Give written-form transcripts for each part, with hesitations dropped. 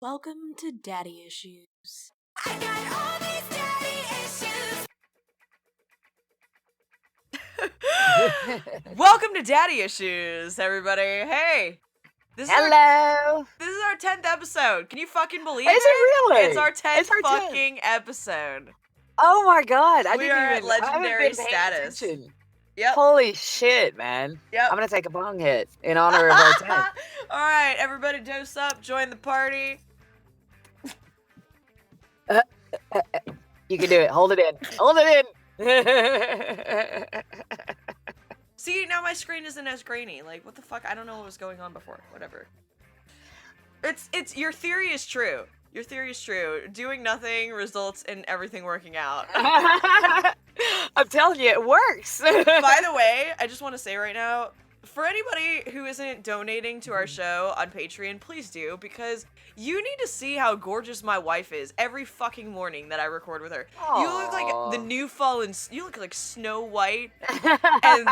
Welcome to Daddy Issues. I got all these daddy issues. Welcome to Daddy Issues, everybody. Hey, Hello. This is our 10th episode. Can you fucking believe Is it really? It's our 10th It's our 10th. fucking episode. Oh my god! We are at legendary status. Yep. Holy shit, man! Yep. I'm gonna take a bong hit in honor of our 10th. All right, everybody, dose up. Join the party. You can do it. Hold it in. Hold it in. See, now my screen isn't as grainy. Like, what the fuck? I don't know what was going on before. Whatever. It's your theory is true. Your theory is true. Doing nothing results in everything working out. I'm telling you, it works. By the way, I just want to say right now, for anybody who isn't donating to our show on Patreon, please do, because you need to see how gorgeous my wife is every fucking morning that I record with her. Aww. You look like the new fallen, you look like Snow White, and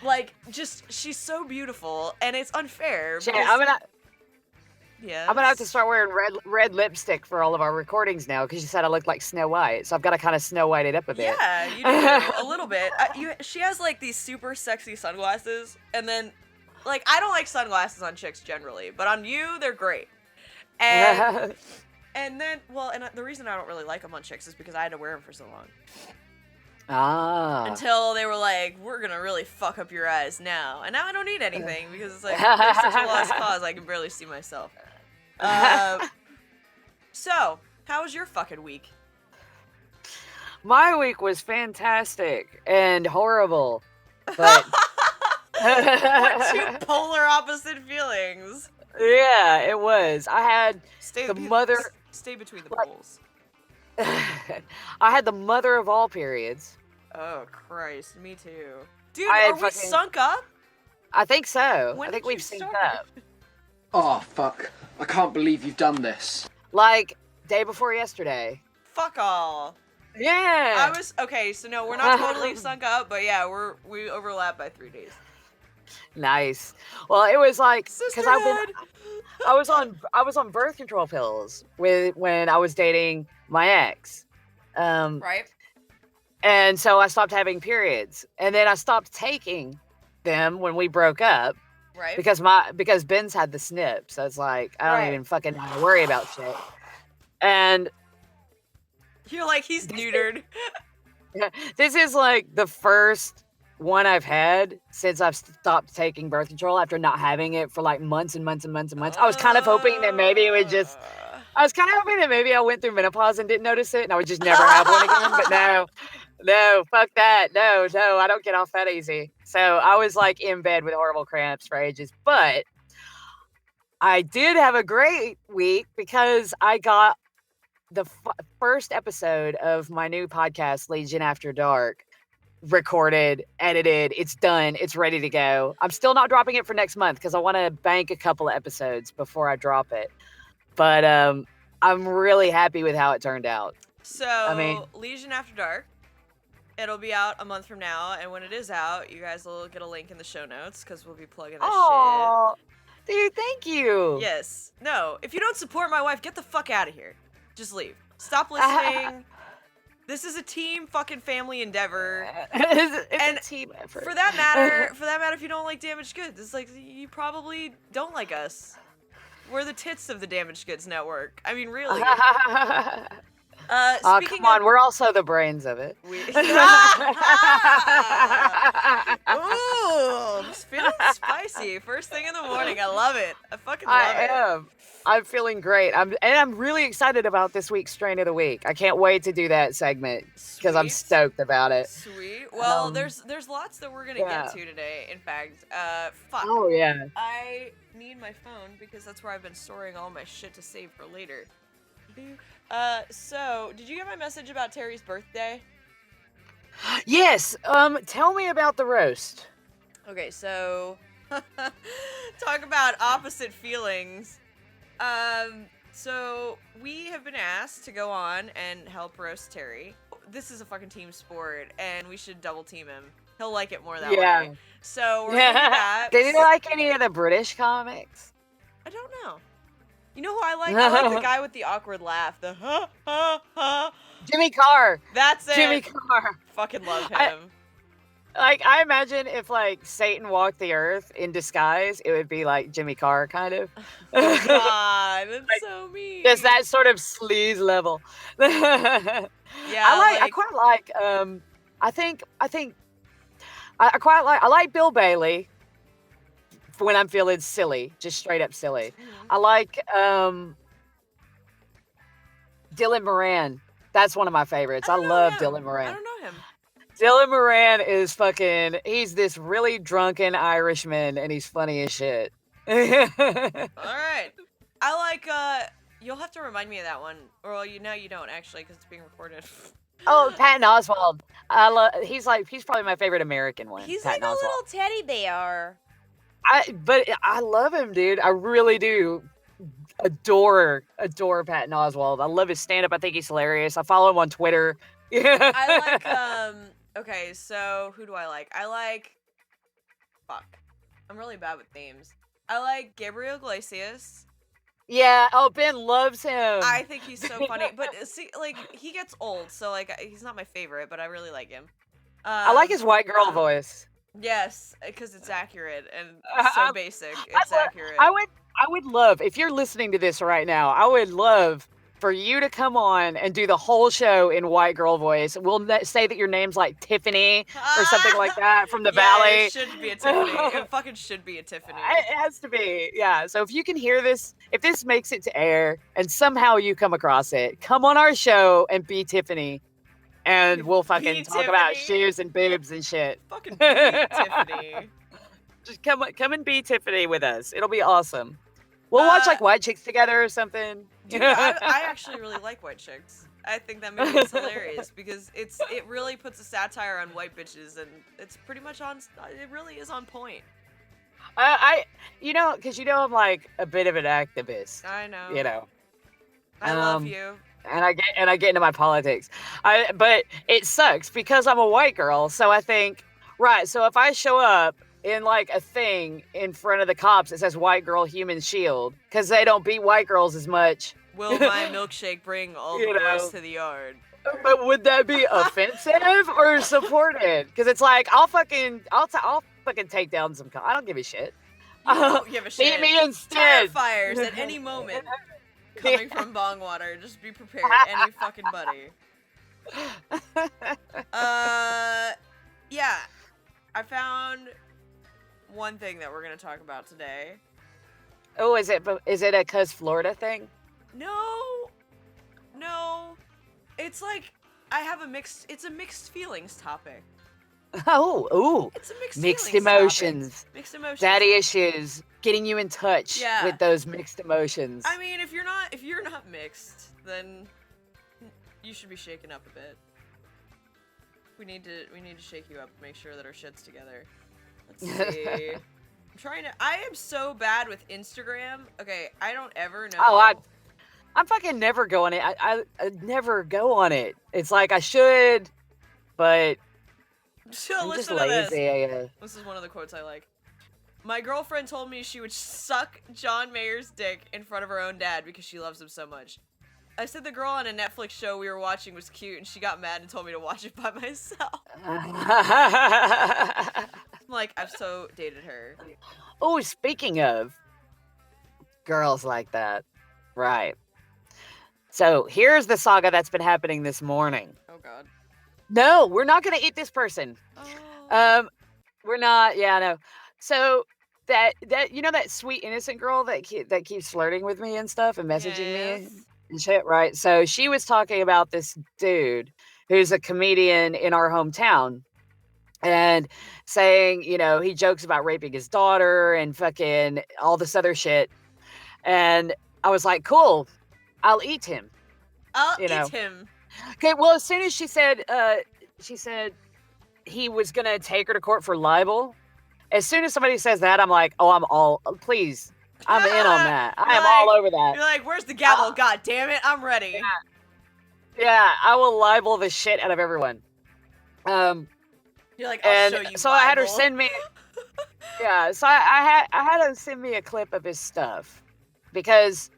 like just, she's so beautiful, and it's unfair. Shit, because, I'm gonna have to start wearing red lipstick for all of our recordings now, because you said I look like Snow White, so I've got to kind of Snow White it up a bit. Yeah, you do a little bit. She has like these super sexy sunglasses, and then like I don't like sunglasses on chicks generally, but on you they're great. And and then the reason I don't really like them on chicks is because I had to wear them for so long. Until they were like, we're gonna really fuck up your eyes now, and now I don't need anything because it's like there's such a lost cause I can barely see myself. So, how was your fucking week? My week was fantastic and horrible, but what two polar opposite feelings. Yeah, it was. I had Stay between the poles. I had the mother of all periods. Oh Christ, me too. Dude, are we sunk up? I think so. When I think did we've you synced start? up. Oh, fuck. I can't believe you've done this. Like, day before yesterday. Fuck all. Yeah. Okay, so no, we're not totally sunk up, but yeah, we overlap by 3 days. Nice. Well, it was like, because Sisterhood! I was on birth control pills when I was dating my ex. Right. And so I stopped having periods. And then I stopped taking them when we broke up. Right. Because Ben's had the snip, so it's like I don't even fucking have to worry about shit. And you're like, he's neutered. This is like the first one I've had since I've stopped taking birth control after not having it for like months and months and months and months. I was kind of hoping that maybe it would just I went through menopause and didn't notice it and I would just never have one again, but no, fuck that. No, I don't get off that easy. So I was like in bed with horrible cramps for ages, but I did have a great week because I got the first episode of my new podcast, Legion After Dark, recorded, edited. It's done. It's ready to go. I'm still not dropping it for next month because I want to bank a couple of episodes before I drop it. But I'm really happy with how it turned out. So, Legion After Dark. It'll be out a month from now, and when it is out, you guys will get a link in the show notes, because we'll be plugging that shit. Dude, thank you. Yes. No, if you don't support my wife, get the fuck out of here. Just leave. Stop listening. This is a team fucking family endeavor. It's a team effort. For that matter, if you don't like Damaged Goods, it's like, you probably don't like us. We're the tits of the Damaged Goods network. I mean, really. Come on, we're also the brains of it. Ooh, I'm feeling spicy. First thing in the morning. I love it. I fucking love it. I'm feeling great. I'm really excited about this week's Strain of the Week. I can't wait to do that segment because I'm stoked about it. Sweet. Well, there's lots that we're gonna get to today. In fact, fuck. Oh yeah. I need my phone because that's where I've been storing all my shit to save for later. So, did you get my message about Terry's birthday? Yes. Tell me about the roast. Okay, so talk about opposite feelings. So we have been asked to go on and help roast Terry. This is a fucking team sport, and we should double team him. He'll like it more that way. So we're gonna do that. Did you like any of the British comics? I don't know. You know who I like? I like the guy with the awkward laugh. The ha ha ha. Jimmy Carr. That's it. Jimmy Carr. Fucking love him. I imagine if like Satan walked the earth in disguise, it would be like Jimmy Carr kind of. Oh God, that's Like, so mean. Just that sort of sleaze level. Yeah, I quite like I like Bill Bailey for when I'm feeling silly, just straight up silly. I like Dylan Moran. That's one of my favorites. I don't know love him. Dylan Moran. I don't know him. Dylan Moran is he's this really drunken Irishman and he's funny as shit. All right. I like, you'll have to remind me of that one. Or, well, you don't actually, because it's being recorded. Oh, Patton Oswalt. He's probably my favorite American one. He's Patton like a Oswalt. little teddy bear. But I love him, dude. I really do. Adore Patton Oswalt. I love his stand-up. I think he's hilarious. I follow him on Twitter. I like, okay, so who do I like? Fuck. I'm really bad with names. I like Gabriel Iglesias. Yeah, oh, Ben loves him. I think he's so funny. But see, like, he gets old, so, like, he's not my favorite, but I really like him. I like his white girl voice. Yes, because it's accurate and so basic. It's accurate. I would love, if you're listening to this right now, I would love for you to come on and do the whole show in white girl voice. We'll say that your name's like Tiffany or something like that from the Valley. It should be a Tiffany. It fucking should be a Tiffany. It has to be. Yeah. So if you can hear this, if this makes it to air and somehow you come across it, come on our show and be Tiffany. And we'll fucking talk about shoes and boobs and shit. Fucking be Tiffany. Just come and be Tiffany with us. It'll be awesome. We'll watch like White Chicks together or something. Dude, I actually really like White Chicks. I think that movie is hilarious because it really puts a satire on white bitches and it's pretty much it really is on point. Because I'm like a bit of an activist. I know. You know. I love you. And I get into my politics. But it sucks because I'm a white girl, so I think, right, so if I show up in like a thing in front of the cops that says white girl human shield, because they don't beat white girls as much. Will my milkshake bring all the boys to the yard? But would that be offensive or supported? Because it's like I'll fucking take down some. I don't give a shit. You don't give a shit. Beat me instead. Fires at any moment coming from Bongwater. Just be prepared. Any fucking buddy. Yeah. I found one thing that we're gonna talk about today. Oh, is it a cause Florida thing? No. It's like it's a mixed feelings topic. Oh, It's a mixed feelings emotions. topic. Mixed emotions. Daddy issues. Getting you in touch with those mixed emotions. I mean, if you're not mixed, then you should be shaken up a bit. We need to shake you up, make sure that our shit's together. Let's see. I am so bad with Instagram. Okay, I don't ever know. Oh, I'm fucking never go on it. I never go on it. It's like I should, but I'm just lazy. This is one of the quotes I like. My girlfriend told me she would suck John Mayer's dick in front of her own dad because she loves him so much. I said the girl on a Netflix show we were watching was cute and she got mad and told me to watch it by myself. I'm like, I've so dated her. Oh, speaking of girls like that. Right. So here's the saga that's been happening this morning. Oh, God. No, we're not going to eat this person. Oh. We're not. Yeah, no. So that sweet innocent girl that keeps flirting with me and stuff and messaging me and shit, right? So she was talking about this dude who's a comedian in our hometown and saying, he jokes about raping his daughter and fucking all this other shit. And I was like, cool, I'll eat him. I'll eat him. Okay, well, as soon as she said he was going to take her to court for libel, as soon as somebody says that, I'm like, please, I'm in on that. I am all over that. You're like, where's the gavel? God damn it, I'm ready. Yeah, I will libel the shit out of everyone. You're like, I'll show you so libel. I had her send me. Yeah, so I had her send me a clip of his stuff because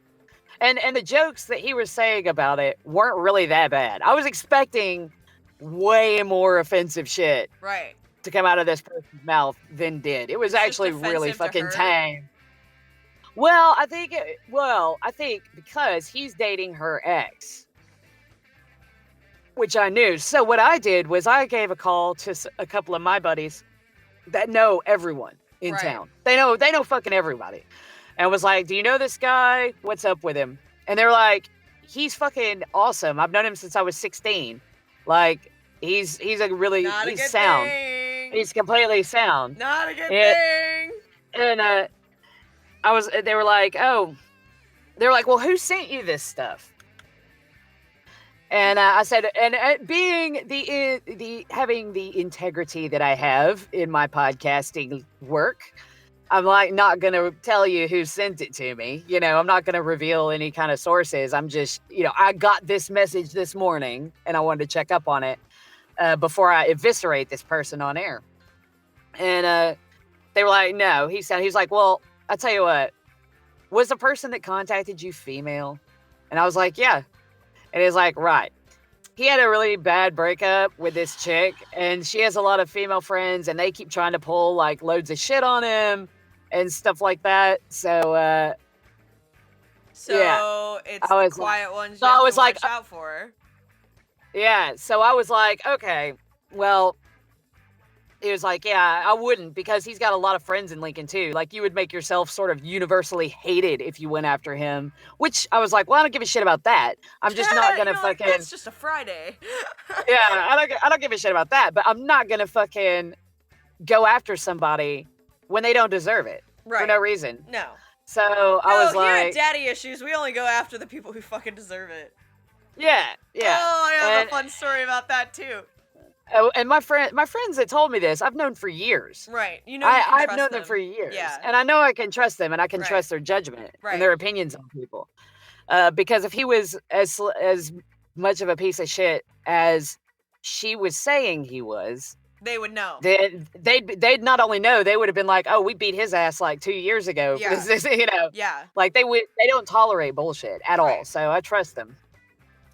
And the jokes that he was saying about it weren't really that bad. I was expecting way more offensive shit Right. to come out of this person's mouth than did. It was It's just actually really offensive to fucking her? tame. Well, I think because he's dating her ex, which I knew. So what I did was I gave a call to a couple of my buddies that know everyone in Right. town. They know fucking everybody. And was like, "Do you know this guy? What's up with him?" And they're like, "He's fucking awesome. I've known him since I was 16. Like, he's a really Not a he's good sound. thing. He's completely sound." Not a good Yeah. thing. And they were like, "Well, who sent you this stuff?" And I said, and being the having the integrity that I have in my podcasting work, I'm like not gonna tell you who sent it to me. You know, I'm not gonna reveal any kind of sources. I'm just, I got this message this morning, and I wanted to check up on it before I eviscerate this person on air. And they were like, "No." He's like, "Well, I'll tell you what. Was the person that contacted you female?" And I was like, "Yeah." And he's like, "Right." He had a really bad breakup with this chick, and she has a lot of female friends, and they keep trying to pull like loads of shit on him and stuff like that. So, So yeah. it's I the was quiet ones so you I have was to like, watch out for. yeah. So I was like, okay, well, he was like, "Yeah, I wouldn't, because he's got a lot of friends in Lincoln too. Like, you would make yourself sort of universally hated if you went after him." Which I was like, "Well, I don't give a shit about that. I'm just not gonna You're like, fucking it's just a Friday. yeah. I don't give a shit about that. But I'm not gonna fucking go after somebody when they don't deserve it for Right. no reason." No. So I was here at like, Daddy Issues, we only go after the people who fucking deserve it. yeah. Oh, I have And- a fun story about that too. Oh, and my friends that told me this, I've known for years. Right. You know, you can I've trust known them for years, Yeah. and I know I can trust them, and I can Right. trust their judgment Right. and their opinions on people. Because if he was as much of a piece of shit as she was saying he was, They would know. they'd not only know, they would have been like, "Oh, we beat his ass like 2 years ago." Yeah. This, Yeah. like they don't tolerate bullshit at all. Right. So I trust them.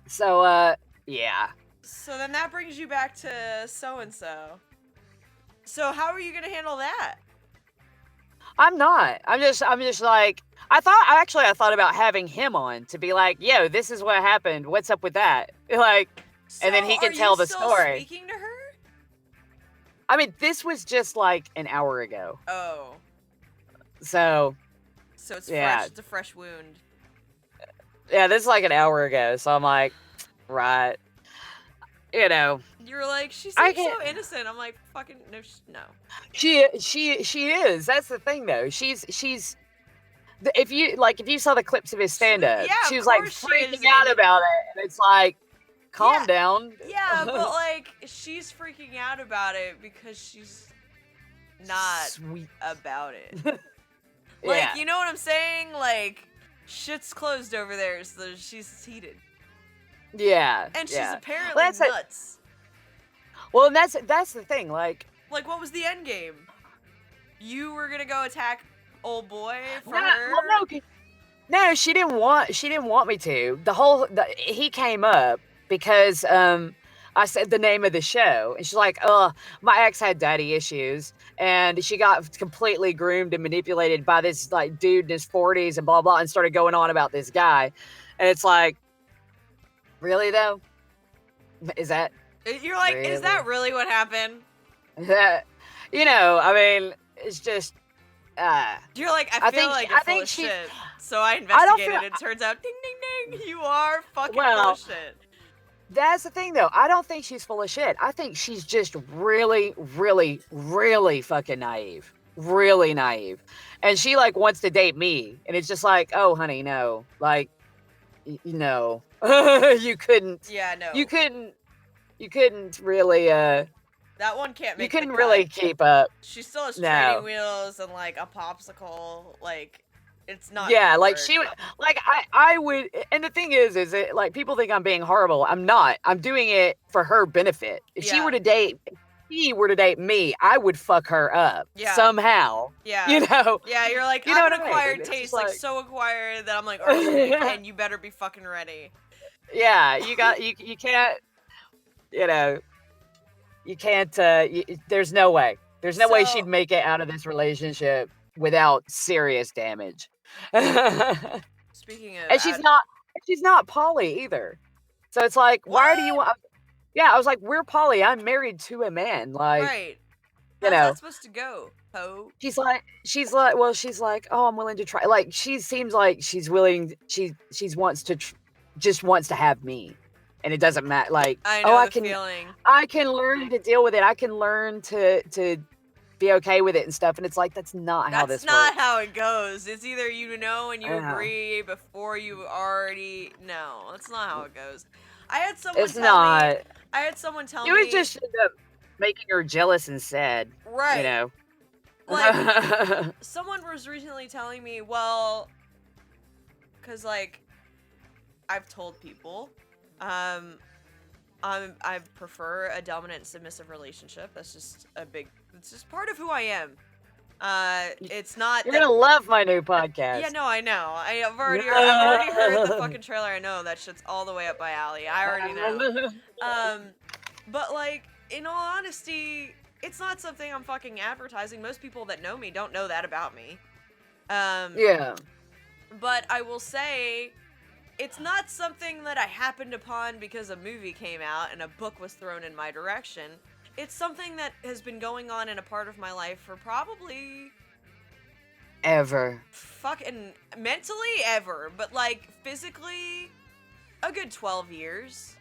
So yeah. So then that brings you back to so-and-so. So how are you gonna handle that? I'm not. I'm just like, I thought about having him on to be like, "Yo, this is what happened. What's up with that?" Like, and then So he can are tell you the still story. Speaking to her? I mean, this was just like an hour ago. Oh. So So it's Yeah. fresh. It's a fresh wound. yeah, this is like an hour ago. So I'm like, right. You're like, she I seems so can't- innocent. I'm like, fucking no, no. She is. That's the thing, though. She's. If you saw the clips of his stand up, yeah, she of was like course she freaking is, out and- about it, and it's like, calm Yeah. down. Yeah, but like, she's freaking out about it because she's not Sweet. about it. Yeah. Like, you know what I'm saying? Like, shit's closed over there, so she's heated. Yeah. And she's yeah. apparently Well, that's it. nuts. Well, and that's the thing. Like, Like, what was the end game? You were gonna go attack old boy for no, her? well, no, she didn't want me to. He came up because I said the name of the show, and she's like, my ex had daddy issues, and she got completely groomed and manipulated by this like dude in his 40s and blah blah, and started going on about this guy, and it's like, really though? Is that You're like, is that really what happened? I mean, it's just. You're like, I I feel think- like I you're full think of she- shit. So I I don't investigated, feel- and it turns out, ding, ding, ding, you are fucking full Well, of shit. That's the thing, though. I don't think she's full of shit. I think she's just really, really, really fucking naive. Really naive. And she, like, wants to date me. And it's just like, oh, honey, no. Like, no. You couldn't. Yeah, no. You couldn't really, That one can't make you couldn't the really cut. keep up. She still has No. training wheels and, like, a popsicle. Like, it's not Yeah, gonna like work. she would, like I would, and the thing is it like people think I'm being horrible. I'm not. I'm doing it for her benefit. If she Yeah. were to date, she were to date me, I would fuck her up Yeah. somehow. Yeah. You know? Yeah, you're like, You know I'm what an I mean? acquired It's taste, just like like- so acquired that I'm like arsenic, and you better be fucking ready. Yeah, you can't, you can't, there's no way. There's no way So- she'd make it out of this relationship without serious damage. And Speaking of, she's not poly either. So it's like, why do you want, yeah, I was like, we're poly. I'm married to a man. Like, right? you How's know, that supposed to go, ho? she's like, oh, I'm willing to try. Like, she seems like she's willing. She's wants to, just wants to have me, and it doesn't matter. Like, I know I the can, feeling. I can learn to deal with it. I can learn to be okay with it and stuff. And it's like, that's not how That's this not works. how it goes. It's either you know and you Yeah. agree before you already know. That's not how it goes. I had someone It's tell not. me. I had someone tell You me. would just end up making her jealous and sad. right. You know. Like someone was recently telling me, well, because like I've told people, I prefer a dominant submissive relationship. That's just it's just part of who I am. It's not. You're that- gonna love my new podcast. Yeah, no, I know. I've already heard the fucking trailer. I know that shit's all the way up my alley. I already know. But like, in all honesty, it's not something I'm fucking advertising. Most people that know me don't know that about me. Yeah. But I will say, it's not something that I happened upon because a movie came out and a book was thrown in my direction. It's something that has been going on in a part of my life for probably Ever. fucking mentally ever, but like physically a good 12 years.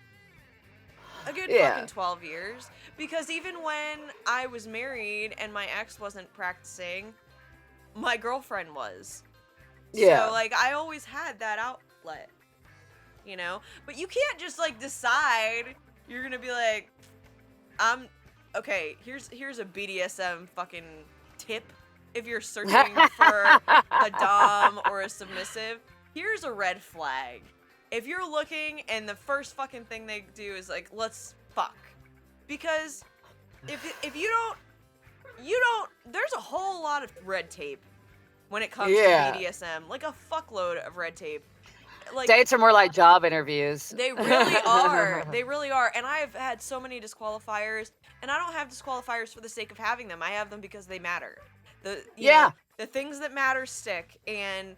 A good Yeah. fucking 12 years. Because even when I was married and my ex wasn't practicing, my girlfriend was. Yeah. So like I always had that outlet. You know? But you can't just like decide you're gonna be like, okay, here's a BDSM fucking tip. If you're searching for a dom or a submissive, here's a red flag. If you're looking and the first fucking thing they do is like, let's fuck. Because if you don't, there's a whole lot of red tape when it comes Yeah. to BDSM. Like a fuckload of red tape. Like, Dates are more like job interviews. they really are. They really are. And I have had so many disqualifiers, and I don't have disqualifiers for the sake of having them. I have them because they matter. You know, the things that matter stick. And,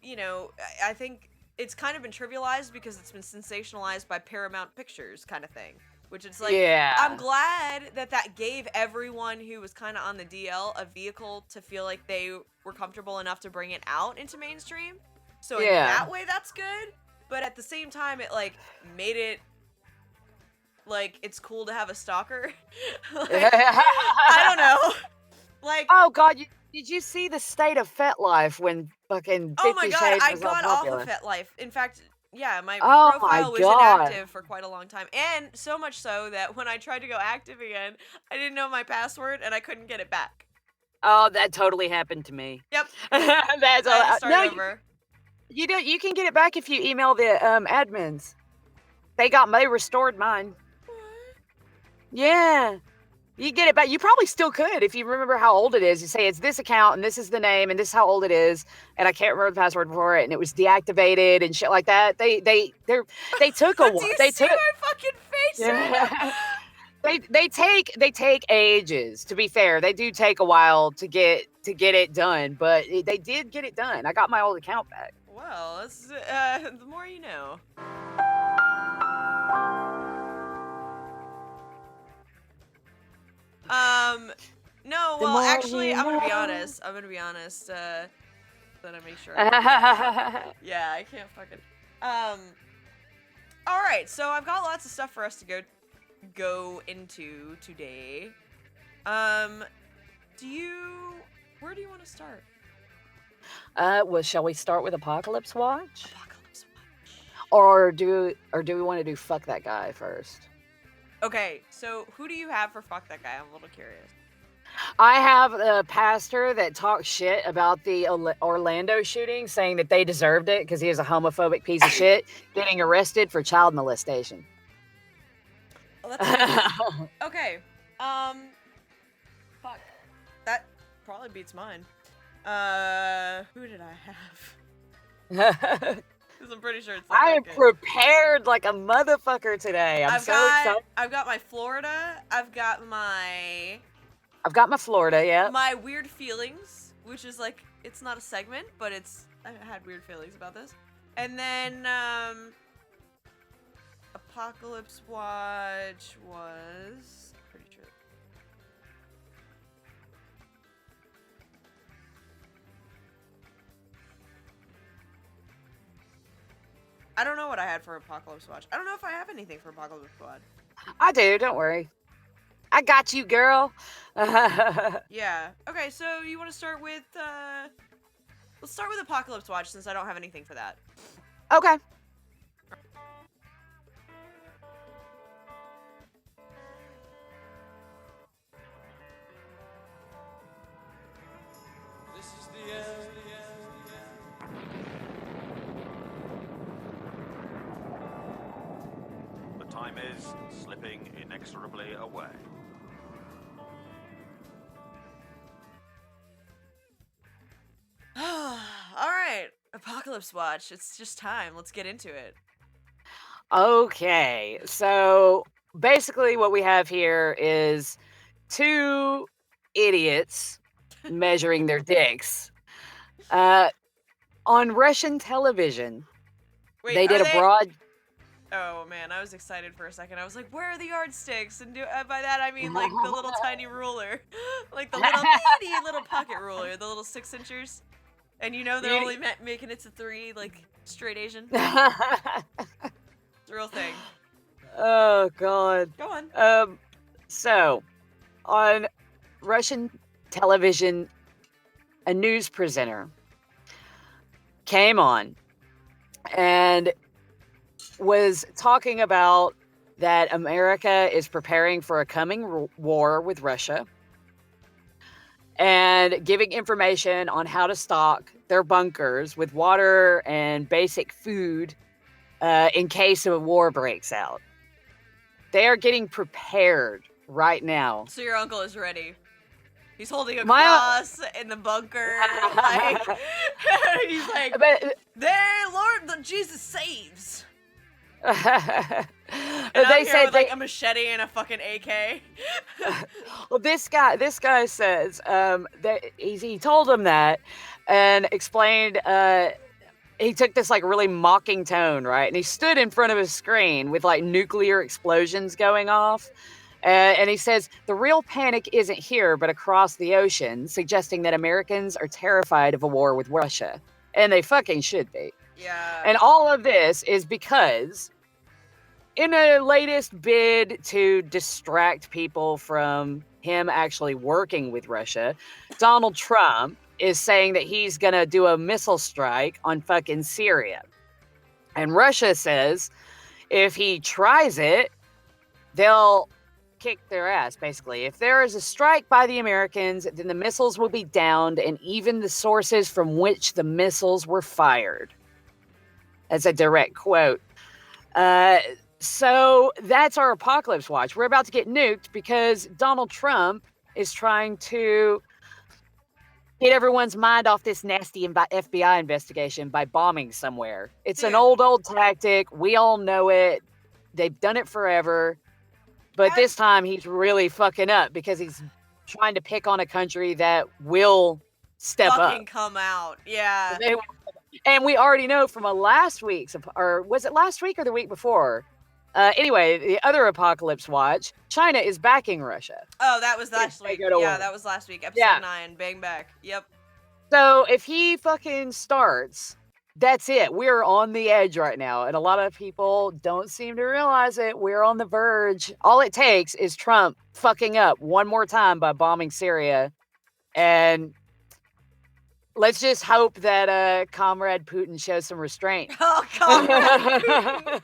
you know, I think it's kind of been trivialized because it's been sensationalized by Paramount Pictures kind of thing. Which it's like, Yeah. I'm glad that gave everyone who was kind of on the DL a vehicle to feel like they were comfortable enough to bring it out into mainstream. So in Yeah. that way, that's good. But at the same time, it like made it like it's cool to have a stalker. Like, I don't know. Like, Oh God, did you see the state of FetLife when fucking 50 oh my god, Shades I was got all off popular? of FetLife. In fact, yeah, my Oh my profile was God. inactive for quite a long time. And so much so that when I tried to go active again, I didn't know my password and I couldn't get it back. Oh, that totally happened to me. Yep. That's I had to all. start No, over. you don't. You can get it back if you email the admins. They restored mine. Yeah. You get it back. You probably still could if you remember how old it is. You say it's this account and this is the name and this is how old it is, and I can't remember the password for it, and it was deactivated and shit like that. They took a Do while. you They see took. my fucking face right now? They take ages. To be fair, they do take a while to get it done, but they did get it done. I got my old account back. Well, it's, the more you know. No, The well, more actually, you I'm gonna be know. honest. Then I make sure. Yeah, I can't fucking. All right, so I've got lots of stuff for us to go into today. Where do you want to start? Well, shall we start with Apocalypse Watch, Apocalypse Watch. or do we want to do Fuck That Guy first? Okay, so who do you have for fuck that guy? I'm a little curious. I have a pastor that talks shit about the Orlando shooting, saying that they deserved it because he is a homophobic piece of shit, getting arrested for child molestation. Well, that's okay. Fuck. That probably beats mine. Who did I have? Because I'm pretty sure it's not I that am good. prepared like a motherfucker today. I'm so excited. I've got my Florida. I've got my Florida, yeah. my weird feelings, which is like it's not a segment, but I had weird feelings about this. And then Apocalypse Watch was pretty sure. I don't know what I had for Apocalypse Watch. I don't know if I have anything for Apocalypse Watch. I do, don't worry. I got you, girl. Yeah. Okay, so you want to start with let's start with Apocalypse Watch since I don't have anything for that. Okay. This is the end. The time is slipping inexorably away. Alright, Apocalypse Watch. It's just time. Let's get into it. Okay. So basically what we have here is two idiots measuring their dicks. On Russian television, Wait, they did are a broad. Oh man, I was excited for a second. I was like, "Where are the yardsticks?" And by that I mean like the little tiny ruler, like the little teeny little pocket ruler, the little 6-inchers. And you know they're only making it to 3, like straight Asian. It's a real thing. Oh God. Go on. So on Russian television, a news presenter came on and was talking about that America is preparing for a coming war with Russia and giving information on how to stock their bunkers with water and basic food in case a war breaks out. They are getting prepared right now. So your uncle is ready. He's holding a My- cross in the bunker. Like, he's like, But, "There, Lord, Jesus saves." they And I'm here said with like a machete and a fucking AK. well, this guy says that he told him that and explained. He took this like really mocking tone, right? And he stood in front of a screen with like nuclear explosions going off. And he says the real panic isn't here, but across the ocean, suggesting that Americans are terrified of a war with Russia, and they fucking should be. Yeah. And all of this is because, in a latest bid to distract people from him actually working with Russia, Donald Trump is saying that he's going to do a missile strike on fucking Syria. And Russia says if he tries it, they'll kick their ass, basically. If there is a strike by the Americans, then the missiles will be downed and even the sources from which the missiles were fired. That's a direct quote. So that's our apocalypse watch. We're about to get nuked because Donald Trump is trying to get everyone's mind off this nasty FBI investigation by bombing somewhere. It's an old tactic. We all know it. They've done it forever. But this time he's really fucking up because he's trying to pick on a country that will step fucking up. come out. Yeah. And we already know from a last week's, or was it last week or the week before? Anyway, the other apocalypse watch, China is backing Russia. Oh, that was last week. go to Yeah, war. that was last week. Episode 9. Bang back. Yep. So if he fucking starts, that's it. We're on the edge right now. And a lot of people don't seem to realize it. We're on the verge. All it takes is Trump fucking up one more time by bombing Syria. And let's just hope that Comrade Putin shows some restraint. Oh, Comrade Putin.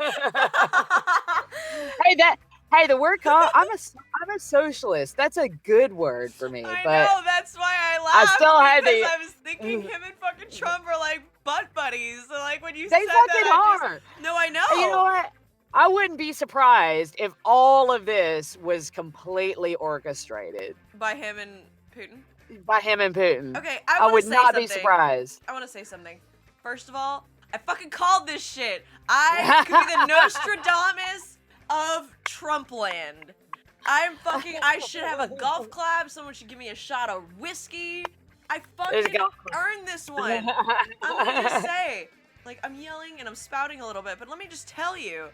Hey, the word I'm a socialist. That's a good word for me. I but know, that's why I laughed. still had because to- I was thinking him and fucking Trump are like butt buddies. So like when you they said fucking that, are. No, I know. You know what? I wouldn't be surprised if all of this was completely orchestrated By him and Putin. by him and Putin. Okay, I would not be surprised. I want to say something. First of all, I fucking called this shit. I could be the Nostradamus of Trump land. I should have a golf club. Someone should give me a shot of whiskey. I fucking earned this one. I'm gonna just say, like, I'm yelling and I'm spouting a little bit, but let me just tell you,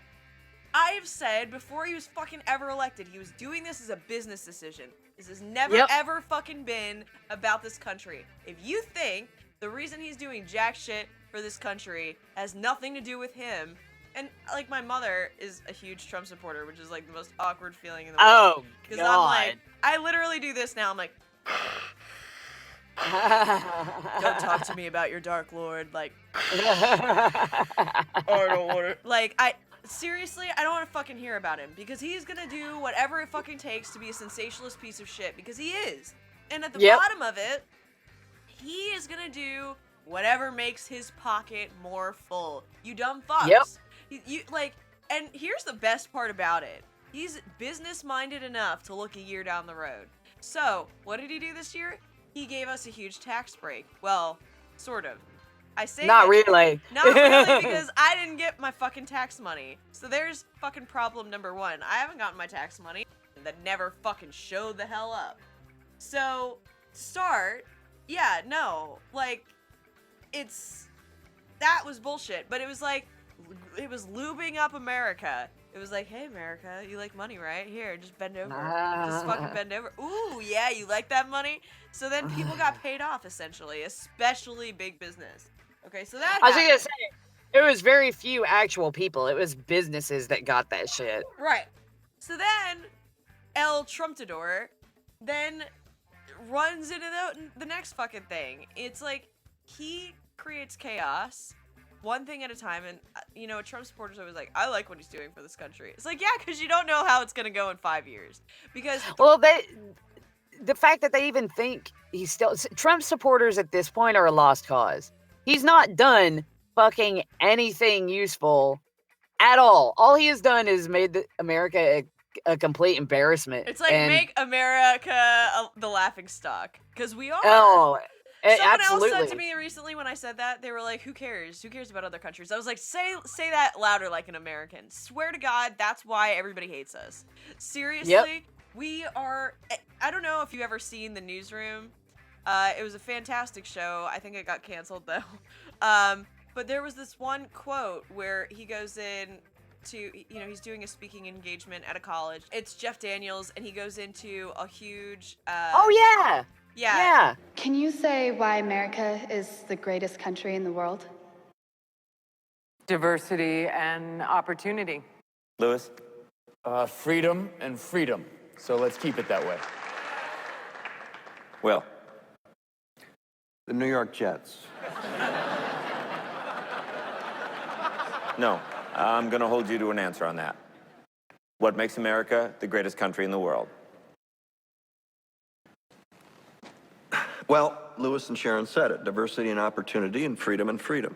I've said before he was fucking ever elected, he was doing this as a business decision. This has never ever fucking been about this country. If you think the reason he's doing jack shit for this country has nothing to do with him, and like my mother is a huge Trump supporter, which is like the most awkward feeling in the world. Oh, because I'm like, I literally do this now. I'm like, don't talk to me about your Dark Lord. Like, I don't want to. Like, seriously, I don't want to fucking hear about him because he's gonna do whatever it fucking takes to be a sensationalist piece of shit because he is. And at the bottom of it, he is gonna do whatever makes his pocket more full. You dumb fucks. Yep. You like, and here's the best part about it. He's business-minded enough to look a year down the road. So, what did he do this year? He gave us a huge tax break. Well, sort of. I say not really. Not really, because I didn't get my fucking tax money. So there's fucking problem number one. I haven't gotten my tax money. That never fucking showed the hell up. So, yeah, no. Like, that was bullshit. But it was like, it was lubing up America. It was like, hey, America, you like money, right? Here, just bend over. Just fucking bend over. Ooh, yeah, you like that money? So then people got paid off, essentially, especially big business. Okay, so that I was gonna say, it was very few actual people. It was businesses that got that shit. Right. So then, El Trumptador then runs into the next fucking thing. It's like, he creates chaos, one thing at a time, and, you know, Trump supporters are always like, I like what he's doing for this country. It's like, yeah, because you don't know how it's gonna go in 5 years. Because... Well, the fact that they even think he's still... Trump supporters at this point are a lost cause. He's not done fucking anything useful at all. All he has done is made America a complete embarrassment. It's like, make America the laughingstock. Because we are. Oh, Someone absolutely. else said to me recently when I said that, they were like, who cares? Who cares about other countries? I was like, say that louder like an American. Swear to God, that's why everybody hates us. Seriously, we are... I don't know if you've ever seen The Newsroom. It was a fantastic show. I think it got canceled, though. But there was this one quote where he goes in to, you know, he's doing a speaking engagement at a college. It's Jeff Daniels, and he goes into a huge... oh, yeah! Yeah. Can you say why America is the greatest country in the world? Diversity and opportunity. Lewis? Freedom and freedom. So let's keep it that way. Will? The New York Jets. No, I'm going to hold you to an answer on that. What makes America the greatest country in the world? Well, Lewis and Sharon said it. Diversity and opportunity and freedom and freedom.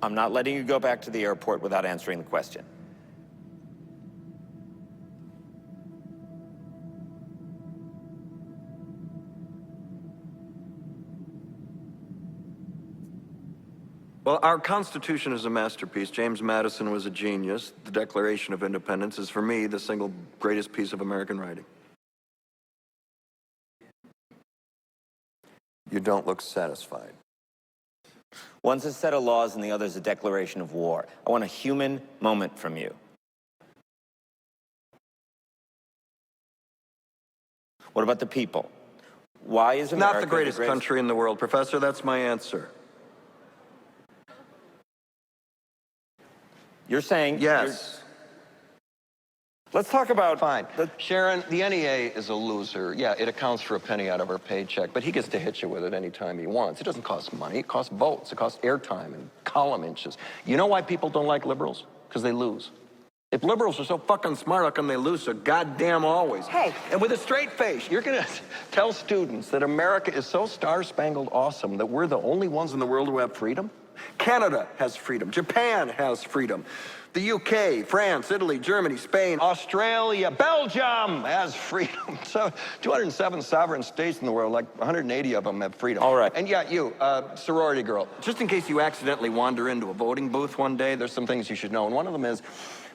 I'm not letting you go back to the airport without answering the question. Well, our Constitution is a masterpiece. James Madison was a genius. The Declaration of Independence is, for me, the single greatest piece of American writing. You don't look satisfied. One's a set of laws and the other's a declaration of war. I want a human moment from you. What about the people? Why is America Not the greatest country in the world, Professor. That's my answer. You're saying... Yes. Let's talk about... Fine. Sharon, the NEA is a loser. Yeah, it accounts for a penny out of her paycheck, but he gets to hit you with it anytime he wants. It doesn't cost money. It costs votes. It costs airtime and column inches. You know why people don't like liberals? Because they lose. If liberals are so fucking smart, how come they lose so goddamn always? Hey, and with a straight face, you're gonna tell students that America is so star-spangled awesome that we're the only ones in the world who have freedom? Canada has freedom. Japan has freedom. The UK, France, Italy, Germany, Spain, Australia, Belgium has freedom. So 207 sovereign states in the world, like 180 of them have freedom. All right. And yeah, you, sorority girl. Just in case you accidentally wander into a voting booth one day, There's some things you should know, and one of them is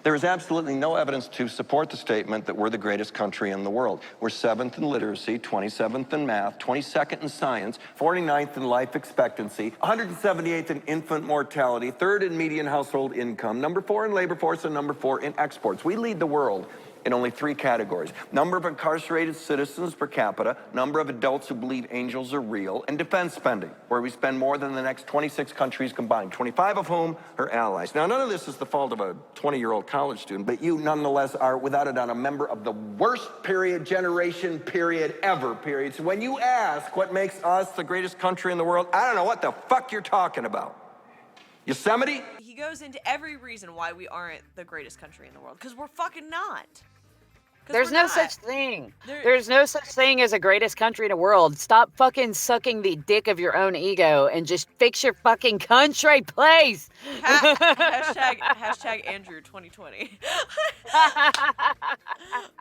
there is absolutely no evidence to support the statement that we're the greatest country in the world. We're 7th in literacy, 27th in math, 22nd in science, 49th in life expectancy, 178th in infant mortality, 3rd in median household income, number 4 in labor force, and number 4 in exports. We lead the world in only 3 categories: number of incarcerated citizens per capita, number of adults who believe angels are real, and defense spending, where we spend more than the next 26 countries combined, 25 of whom are allies. Now, none of this is the fault of a 20-year-old college student, but you nonetheless are, without a doubt, a member of the worst generation ever. So when you ask what makes us the greatest country in the world, I don't know what the fuck you're talking about. Yosemite? He goes into every reason why we aren't the greatest country in the world, because we're fucking not. There's no such thing. There's no such thing as a greatest country in the world. Stop fucking sucking the dick of your own ego and just fix your fucking country, please. Hashtag Andrew 2020.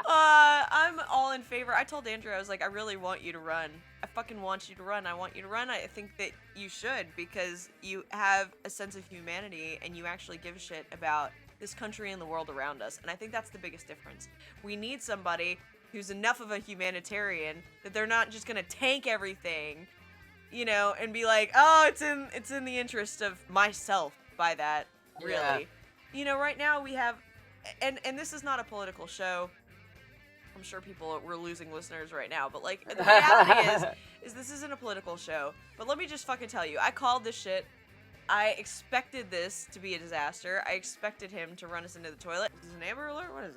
I'm all in favor. I told Andrew, I was like, I really want you to run. I fucking want you to run. I want you to run. I think that you should, because you have a sense of humanity and you actually give a shit about this country and the world around us. And I think that's the biggest difference. We need somebody who's enough of a humanitarian that they're not just gonna tank everything, you know, and be like, oh, it's in the interest of myself by that, really. Yeah. You know, right now we have, and this is not a political show. I'm sure we're losing listeners right now, but like, the reality is this isn't a political show. But let me just fucking tell you, I called this shit. I expected this to be a disaster. I expected him to run us into the toilet. Is this an Amber Alert? What is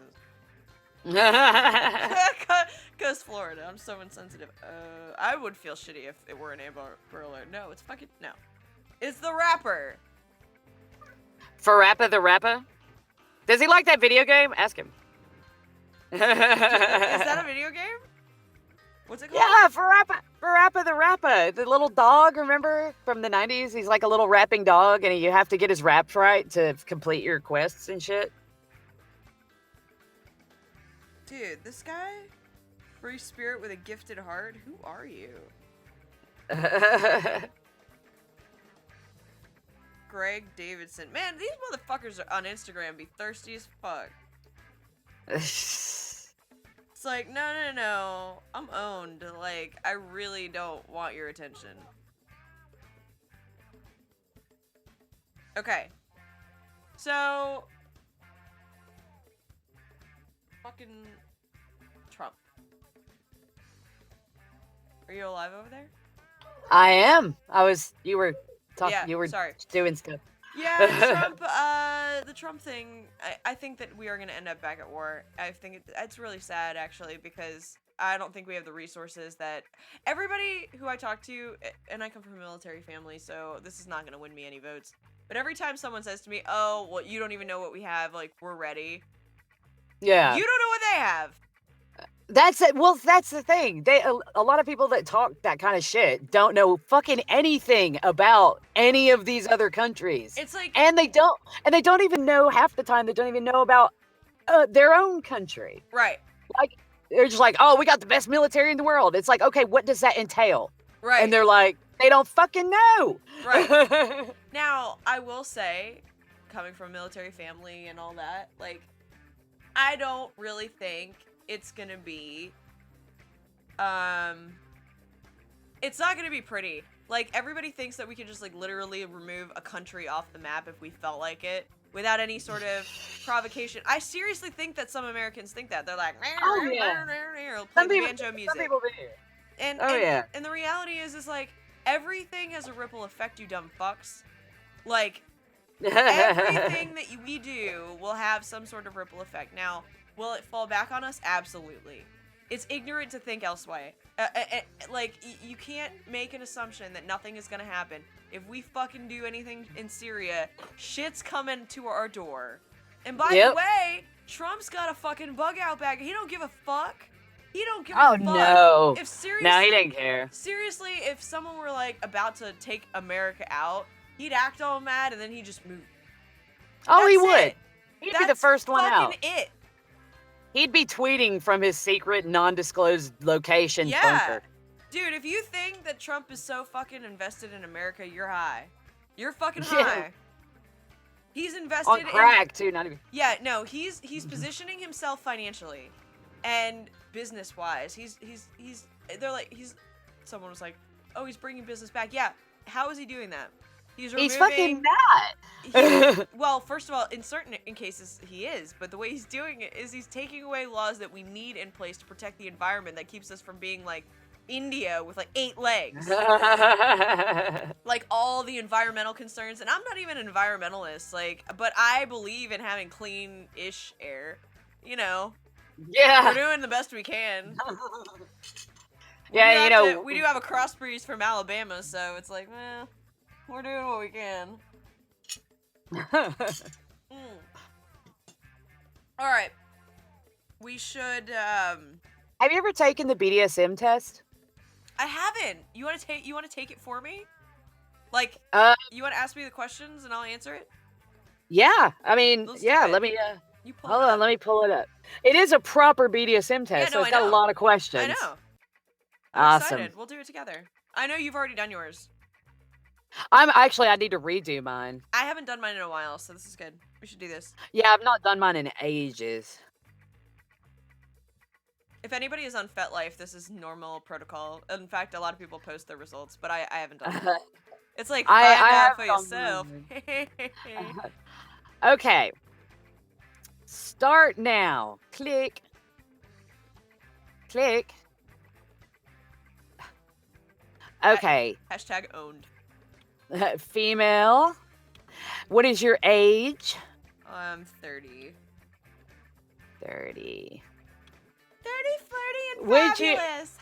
this? Because Florida. I'm so insensitive. I would feel shitty if it were an Amber Alert. No, it's fucking... No. It's the rapper. Farrappa the Rapper? Does he like that video game? Ask him. Is that a video game? What's it called? Yeah, Farrappa the Rapper. The little dog, remember? From the 90s? He's like a little rapping dog, and you have to get his raps right to complete your quests and shit. Dude, this guy? Free spirit with a gifted heart? Who are you? Greg Davidson. Man, these motherfuckers are on Instagram be thirsty as fuck. It's like, no, I'm owned. Like, I really don't want your attention. Okay. So, fucking Trump. Are you alive over there? I am. You were talking, Yeah, you were sorry. doing stuff. Yeah, Trump, the Trump thing, I think that we are going to end up back at war. I think it's really sad, actually, because I don't think we have the resources that everybody who I talk to, and I come from a military family, so this is not going to win me any votes, but every time someone says to me, oh, well, you don't even know what we have, like, we're ready. Yeah. You don't know what they have. That's it. Well, that's the thing. A lot of people that talk that kind of shit don't know fucking anything about any of these other countries. It's like, and they don't even know half the time. They don't even know about their own country. Right. Like they're just like, oh, we got the best military in the world. It's like, okay, what does that entail? Right. And they're like, they don't fucking know. Right. Now, I will say, coming from a military family and all that, like, I don't really think it's gonna be, it's not gonna be pretty. Like, everybody thinks that we can just, like, literally remove a country off the map if we felt like it, without any sort of provocation. I seriously think that some Americans think that. They're like, oh, yeah. play the banjo music. Some people do. And, and the reality is like, everything has a ripple effect, you dumb fucks. Like, everything that we do will have some sort of ripple effect. Now, will it fall back on us? Absolutely. It's ignorant to think elsewise. Like, you can't make an assumption that nothing is gonna happen. If we fucking do anything in Syria, shit's coming to our door. And by Yep. the way, Trump's got a fucking bug out bag. He don't give a fuck. He don't give a Oh fuck. no. If No, he didn't care. Seriously, if someone were like about to take America out, he'd act all mad and then he'd just move. Oh, he That's would. it. He'd be the first one out. That's fucking it. He'd be tweeting from his secret, non-disclosed location bunker. Dude, if you think that Trump is so fucking invested in America, you're high. You're fucking Yeah. high. He's invested On crack too, not even. Yeah, no, he's positioning himself financially and business-wise. They're like someone was like, "Oh, he's bringing business back." Yeah. How is he doing that? He's fucking removing not. Well, first of all, in certain cases he is, but the way he's doing it is he's taking away laws that we need in place to protect the environment that keeps us from being like India with like 8 legs. Like all the environmental concerns, and I'm not even an environmentalist, but I believe in having clean-ish air. You know. Yeah. We're doing the best we can. Yeah, we do have a cross breeze from Alabama, so it's like, we're doing what we can. All right. We should. Have you ever taken the BDSM test? I haven't. You want to take it for me? Like, you want to ask me the questions and I'll answer it? Yeah. I mean, Let's yeah. do it. Let me. You pull Hold it on. up. Let me pull it up. It is a proper BDSM test, Yeah, so no, it's I got a know. lot of questions. I know. I'm Awesome. excited. We'll do it together. I know you've already done yours. I need to redo mine. I haven't done mine in a while, so this is good. We should do this. Yeah, I've not done mine in ages. If anybody is on FetLife, this is normal protocol. In fact, a lot of people post their results, but I haven't done it. It's like find out for yourself. Okay. Start now. Click. Click. Okay. Hashtag owned. Female. What is your age? I'm 30. 30. 30, flirty, and Would you- fabulous.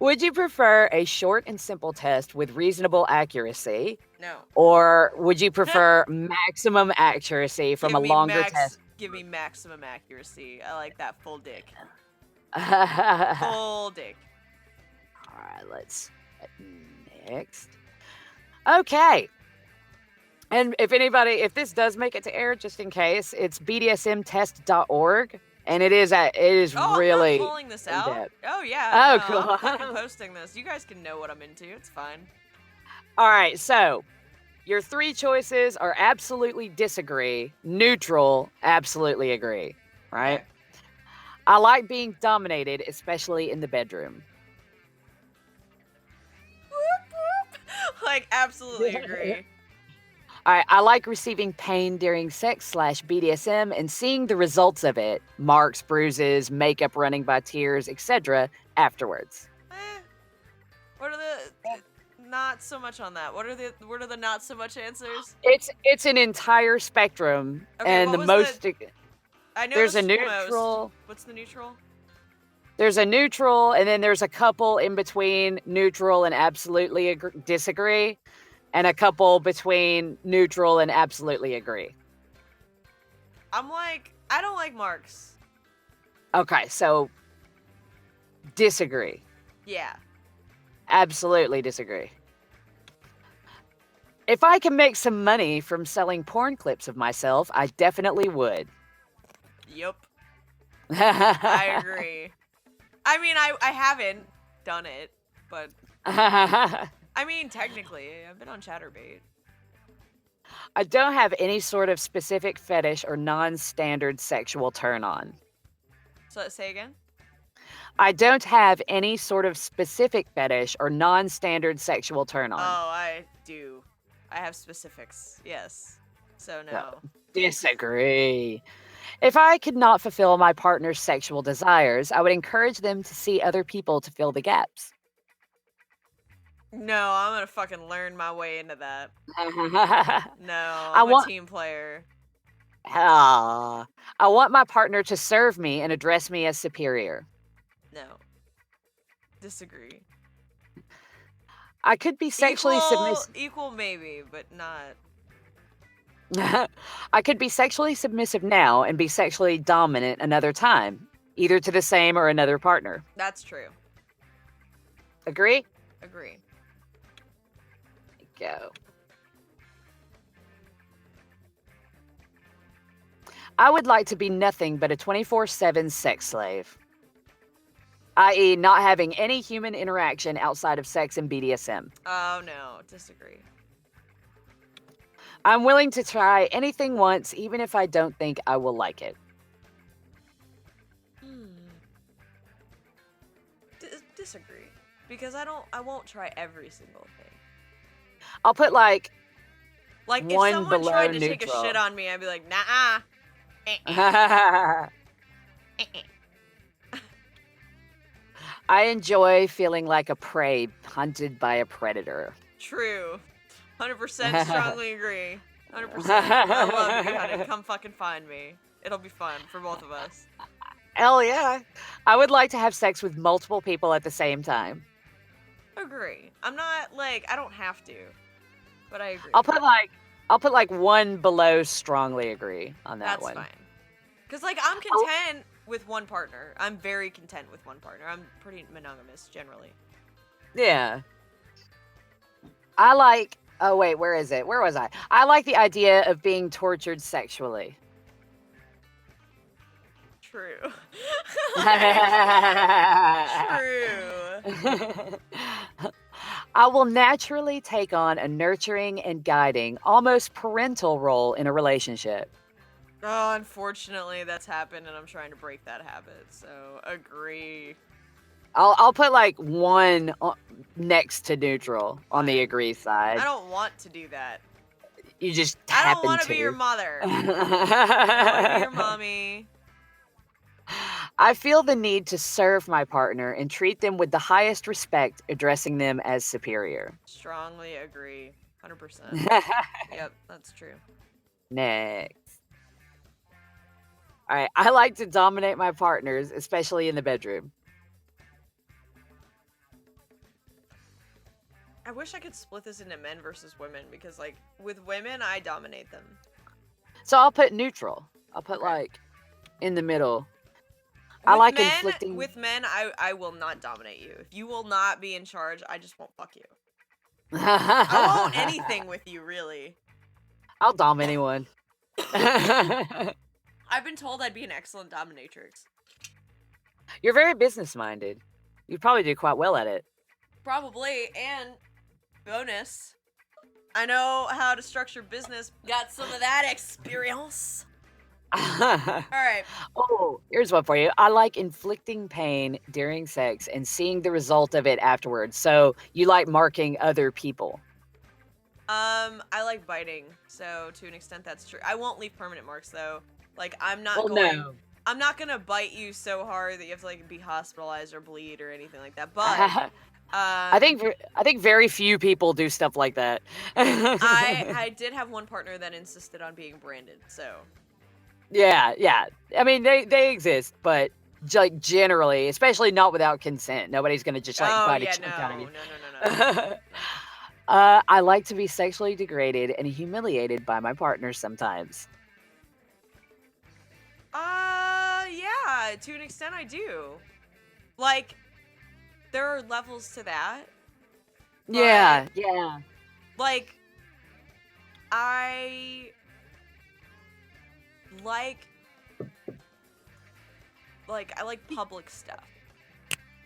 Would you prefer a short and simple test with reasonable accuracy? No. Or would you prefer maximum accuracy from a longer test? Give me maximum accuracy. I like that full dick. All Full dick. right, let's next. Okay. And if this does make it to air, just in case, it's bdsmtest.org, and it is really. I'm not pulling this out. in-depth. Oh yeah. Oh, no, cool. I'm fucking posting this. You guys can know what I'm into. It's fine. All right, so your 3 choices are absolutely disagree, neutral, absolutely agree, right? Okay. I like being dominated, especially in the bedroom. Whoop, whoop. Like absolutely agree. All right, I like receiving pain during sex / BDSM and seeing the results of it, marks, bruises, makeup running by tears, etc. afterwards. What are the not so much on that? What are the not so much answers? It's an entire spectrum, Okay, and what the was most I know there's a most. neutral. What's the neutral? There's a neutral, and then there's a couple in between neutral and absolutely disagree, and a couple between neutral and absolutely agree. I'm like, I don't like marks. Okay, so disagree. Yeah. Absolutely disagree. If I can make some money from selling porn clips of myself, I definitely would. Yep. I agree. I mean, I haven't done it, but I mean, technically, I've been on Chatterbait. I don't have any sort of specific fetish or non-standard sexual turn-on. So say again? I don't have any sort of specific fetish or non-standard sexual turn-on. Oh, I do. I have specifics. Yes. So no. Disagree. If I could not fulfill my partner's sexual desires, I would encourage them to see other people to fill the gaps. No, I'm gonna fucking learn my way into that. No, I I'm a want- team player. I want my partner to serve me and address me as superior. No. Disagree. I could be sexually submissive. Equal maybe, but not. I could be sexually submissive now and be sexually dominant another time, either to the same or another partner. That's true. Agree? Agree. Go. I would like to be nothing but a 24/7 sex slave, i.e., not having any human interaction outside of sex and BDSM. Oh no, disagree. I'm willing to try anything once, even if I don't think I will like it. Disagree. Because I won't try every single thing. I'll put like if one someone below tried to take a neutral. shit on me, I'd be like, nah. I enjoy feeling like a prey hunted by a predator. True. 100% strongly agree. 100%. I love to be hunted. Come fucking find me. It'll be fun for both of us. Hell yeah. I would like to have sex with multiple people at the same time. Agree. I'm not I don't have to, but I agree. I'll put like one below strongly agree on that one. That's fine. Because I'm content with one partner. I'm very content with one partner. I'm pretty monogamous generally. Yeah. I like, oh wait, where is it? Where was I? I like the idea of being tortured sexually. True. True. I will naturally take on a nurturing and guiding, almost parental role in a relationship. Oh, unfortunately, that's happened, and I'm trying to break that habit. So, agree. I'll put like one next to neutral on the agree side. I don't want to do that. You just I don't want to be your mother. I want to be your mommy. I feel the need to serve my partner and treat them with the highest respect, addressing them as superior. Strongly agree. 100%. Yep, that's true. Next. All right. I like to dominate my partners, especially in the bedroom. I wish I could split this into men versus women because, with women, I dominate them. So I'll put neutral. I'll put, in the middle. I like inflicting... With men, I will not dominate you. If you will not be in charge, I just won't fuck you. I won't anything with you, really. I'll dom anyone. I've been told I'd be an excellent dominatrix. You're very business-minded. You'd probably do quite well at it. Probably, and bonus, I know how to structure business. Got some of that experience. Alright. Oh, here's one for you. I like inflicting pain during sex and seeing the result of it afterwards. So you like marking other people. I like biting, so to an extent that's true. I won't leave permanent marks though. I'm not I'm not gonna bite you so hard that you have to be hospitalized or bleed or anything like that. But I think very few people do stuff like that. I did have one partner that insisted on being branded, so yeah. I mean they exist, but generally, especially not without consent, nobody's gonna just bite a chunk out of you. No. I like to be sexually degraded and humiliated by my partner sometimes. Yeah, to an extent I do. There are levels to that. Yeah. I like public stuff.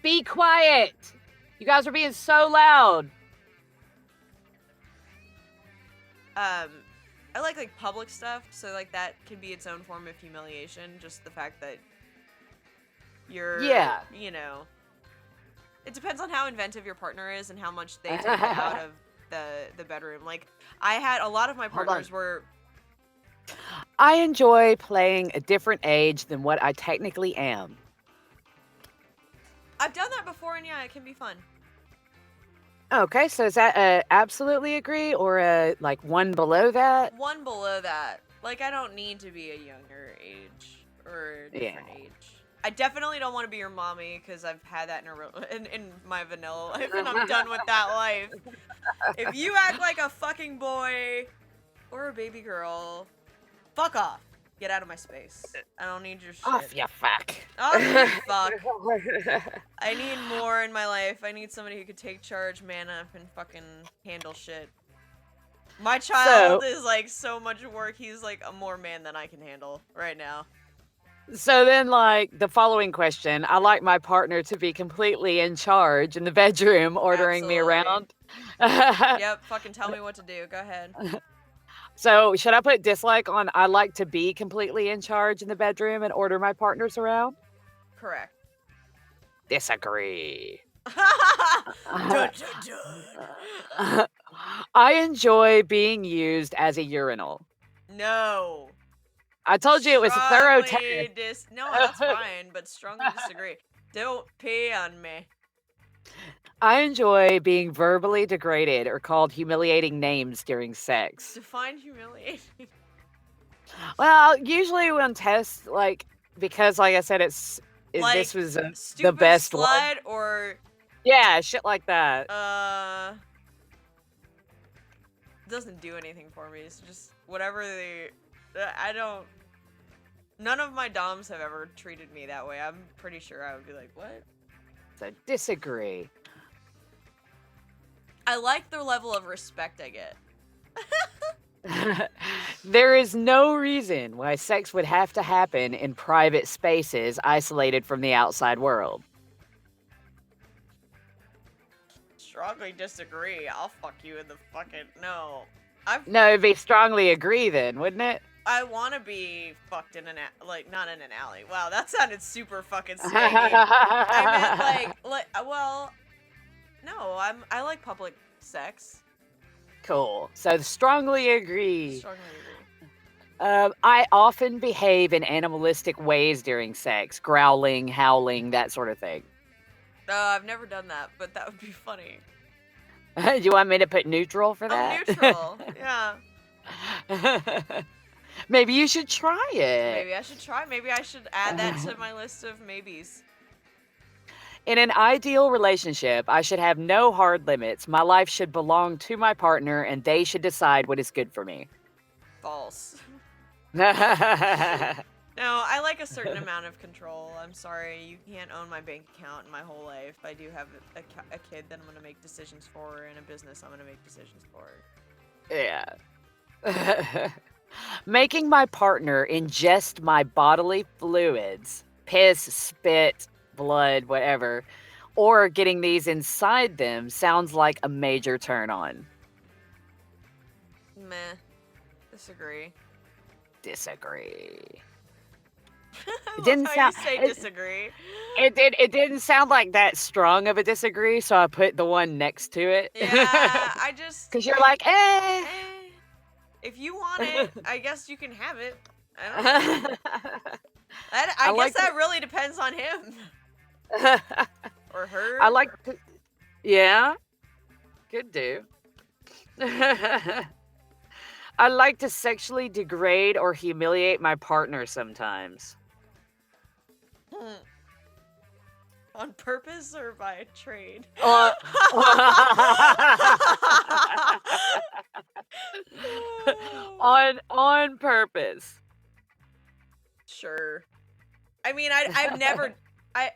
Be quiet! You guys are being so loud. I like public stuff, so that can be its own form of humiliation. Just the fact that you're, you know, it depends on how inventive your partner is and how much they take it out of the bedroom. I had a lot of my partners were. I enjoy playing a different age than what I technically am. I've done that before, and yeah, it can be fun. Okay, so is that absolutely agree or one below that? One below that. I don't need to be a younger age or a different age. I definitely don't want to be your mommy because I've had that in my vanilla life, and I'm done with that life. If you act like a fucking boy or a baby girl. Fuck off. Get out of my space. I don't need your shit. Off ya fuck. Off you fuck. I need more in my life. I need somebody who could take charge, man up, and fucking handle shit. My child is like so much work. He's like a more man than I can handle right now. So then, like, the following question. I like my partner to be completely in charge in the bedroom, ordering me around. Yep, fucking tell me what to do. Go ahead. So, should I put dislike on I like to be completely in charge in the bedroom and order my partners around? Correct. Disagree. Dun, dun, dun. I enjoy being used as a urinal. No. I told you it was a thorough test. No, that's fine, but strongly disagree. Don't pee on me. I enjoy being verbally degraded or called humiliating names during sex. Define humiliating. Well, usually when tests, like, because like I said, Like, this was the stupid best slut one. or Yeah, shit like that. doesn't do anything for me. It's just whatever they. I don't. None of my doms have ever treated me that way. I'm pretty sure I would be like, what? So disagree. I like the level of respect I get. There is no reason why sex would have to happen in private spaces isolated from the outside world. Strongly disagree. I'll fuck you in the fucking no. No, it'd be strongly agree then, wouldn't it? I want to be fucked in an not in an alley. Wow, that sounded super fucking skanky. I meant well, no, I like public sex. Cool. So strongly agree. Strongly agree. I often behave in animalistic ways during sex, growling, howling, that sort of thing. I've never done that, but that would be funny. You want me to put neutral for that? Oh, neutral. Yeah. Maybe you should try it. Maybe I should try. Maybe I should add that to my list of maybes. In an ideal relationship, I should have no hard limits. My life should belong to my partner, and they should decide what is good for me. False. No, I like a certain amount of control. I'm sorry, you can't own my bank account and my whole life. I do have a kid that I'm going to make decisions for, and a business I'm going to make decisions for. Yeah. Making my partner ingest my bodily fluids, piss, spit, blood, whatever, or getting these inside them sounds like a major turn on. Meh. Disagree. Disagree. It didn't how sound. you say disagree. It didn't sound like that strong of a disagree, so I put the one next to it. Yeah, I just. Because you're like, eh. If you want it, I guess you can have it. I don't know. I guess like that really depends on him. Or her. I like to. Yeah. Could do. I like to sexually degrade or humiliate my partner sometimes. On purpose or by trade? On purpose. Sure. I mean, I've never. I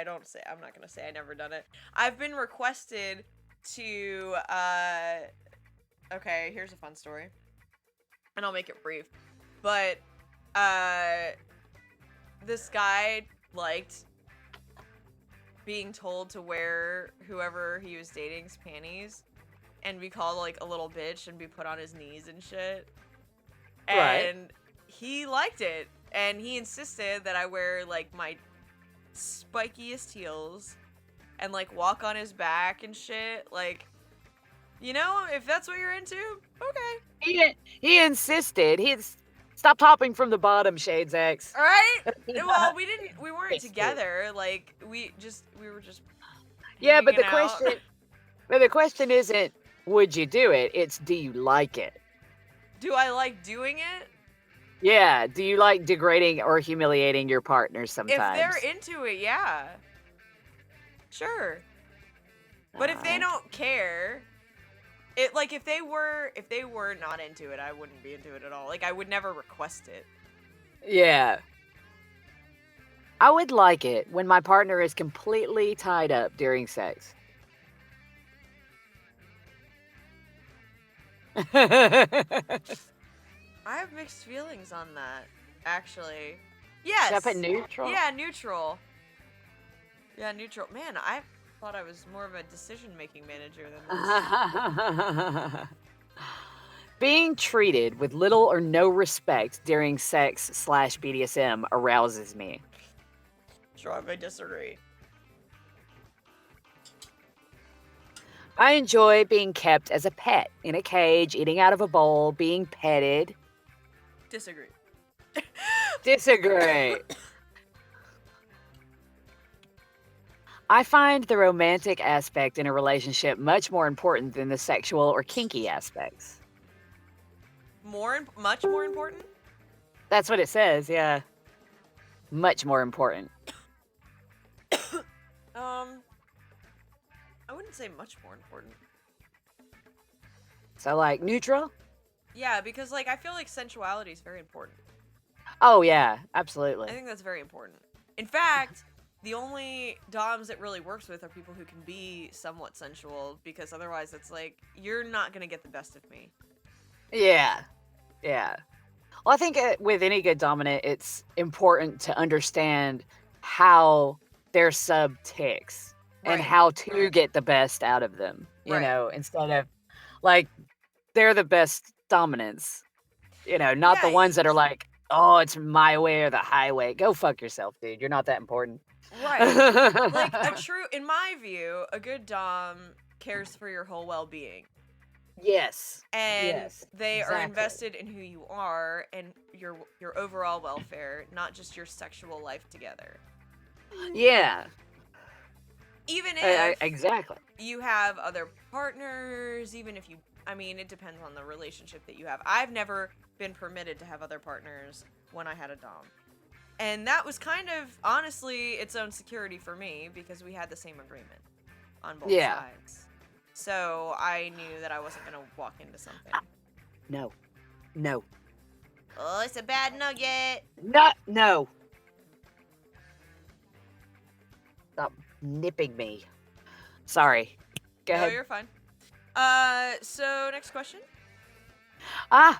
don't say. I'm not gonna say I never done it. I've been requested to. Okay, here's a fun story, and I'll make it brief. But this guy liked being told to wear whoever he was dating's panties and be called like a little bitch and be put on his knees and shit. And he liked it, and he insisted that I wear like my spikiest heels and like walk on his back and shit. Like, you know, if that's what you're into, okay. He insisted. Stop hopping from the bottom, Shades X. Right? Well, we weren't together. Like, we were just Yeah, but the hanging out. question isn't would you do it? It's do you like it? Do I like doing it? Yeah, do you like degrading or humiliating your partner sometimes? If they're into it, yeah. Sure. But if they don't care, It like if they were not into it, I wouldn't be into it at all. Like I would never request it. Yeah. I would like it when my partner is completely tied up during sex. I have mixed feelings on that, actually. Yes. Should I put neutral? Yeah, neutral. Yeah, neutral. Man, I thought I was more of a decision-making manager than this. Being treated with little or no respect during sex/BDSM arouses me. Strongly disagree. I enjoy being kept as a pet in a cage, eating out of a bowl, being petted. Disagree. Disagree. I find the romantic aspect in a relationship much more important than the sexual or kinky aspects. Much more important? That's what it says, yeah. Much more important. I wouldn't say much more important. So, like, neutral? Yeah, because, like, I feel like sensuality is very important. Oh, yeah, absolutely. I think that's very important. In fact, the only doms it really works with are people who can be somewhat sensual, because otherwise it's like, you're not gonna get the best of me. Yeah. Yeah. Well, I think with any good dominant, it's important to understand how their sub ticks and how to get the best out of them, you know, instead of like they're the best dominants, you know, not the ones that are like, oh, it's my way or the highway. Go fuck yourself, dude. You're not that important. Right. Like in my view, a good dom cares for your whole well-being. Yes. And yes, they are exactly. invested in who you are and your overall welfare, not just your sexual life together. Yeah. Even if exactly. you have other partners, even if you, I mean, it depends on the relationship that you have. I've never been permitted to have other partners when I had a dom. And that was kind of, honestly, its own security for me because we had the same agreement on both sides. So I knew that I wasn't going to walk into something. No. No. Oh, it's a bad nugget. No. Stop nipping me. Sorry. Go ahead. No, you're fine. So next question. I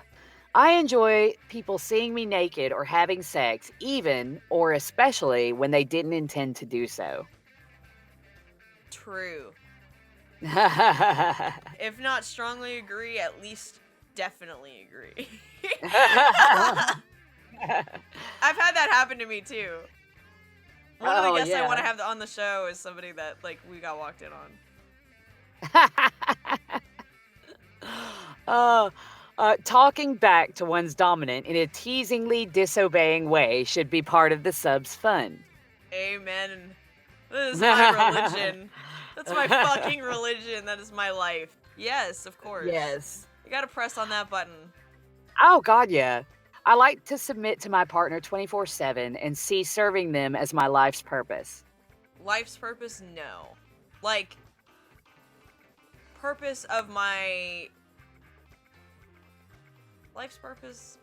enjoy people seeing me naked or having sex, even or especially when they didn't intend to do so. True. If not strongly agree, at least definitely agree. I've had that happen to me too. One of the guests I want to have on the show is somebody that like we got walked in on. Talking back to one's dominant in a teasingly disobeying way should be part of the sub's fun. Amen. This is my religion. That's my fucking religion. That is my life. Yes, of course. Yes. You gotta press on that button. Oh, God, yeah. I like to submit to my partner 24/7 and see serving them as my life's purpose. Life's purpose? No. Like, purpose of my... Life's purpose?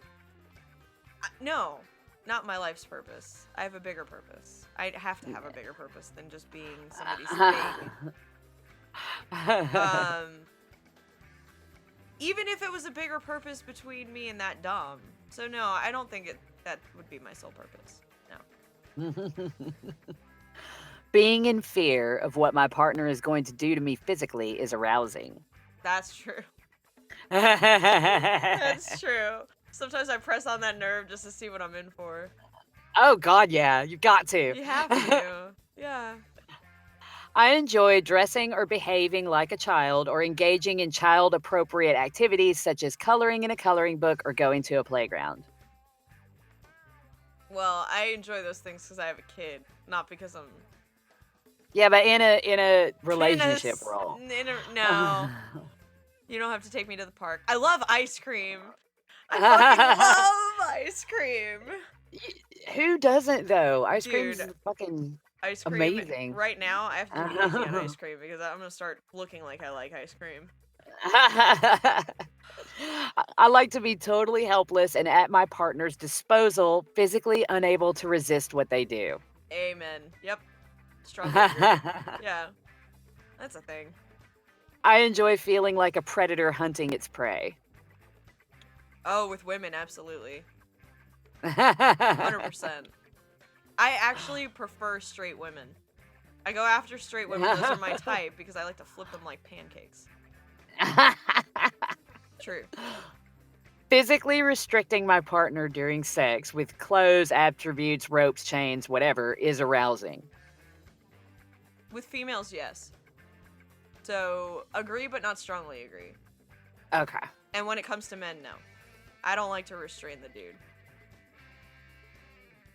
No. Not my life's purpose. I have a bigger purpose. I have to have a bigger purpose than just being somebody's thing. Even if it was a bigger purpose between me and that dom. So no, I don't think that would be my sole purpose. No. Being in fear of what my partner is going to do to me physically is arousing. That's true. That's true. Sometimes I press on that nerve just to see what I'm in for. Oh, God, yeah. You've got to. You have to. Yeah. I enjoy dressing or behaving like a child or engaging in child-appropriate activities such as coloring in a coloring book or going to a playground. Well, I enjoy those things because I have a kid, not because I'm... Yeah, but in a relationship role. No. You don't have to take me to the park. I love ice cream. I fucking love ice cream. Who doesn't, though? Ice Dude, cream's fucking ice cream. amazing. Right now, I have to be easy on ice cream because I'm going to start looking like I like ice cream. I like to be totally helpless and at my partner's disposal, physically unable to resist what they do. Amen. Yep. Strongly agree. Yeah. That's a thing. I enjoy feeling like a predator hunting its prey. Oh, with women, absolutely. 100%. I actually prefer straight women. I go after straight women. Those are my type because I like to flip them like pancakes. True. Physically restricting my partner during sex with clothes, attributes, ropes, chains, whatever, is arousing. With females, yes. So, agree but not strongly agree. Okay. And when it comes to men, no. I don't like to restrain the dude.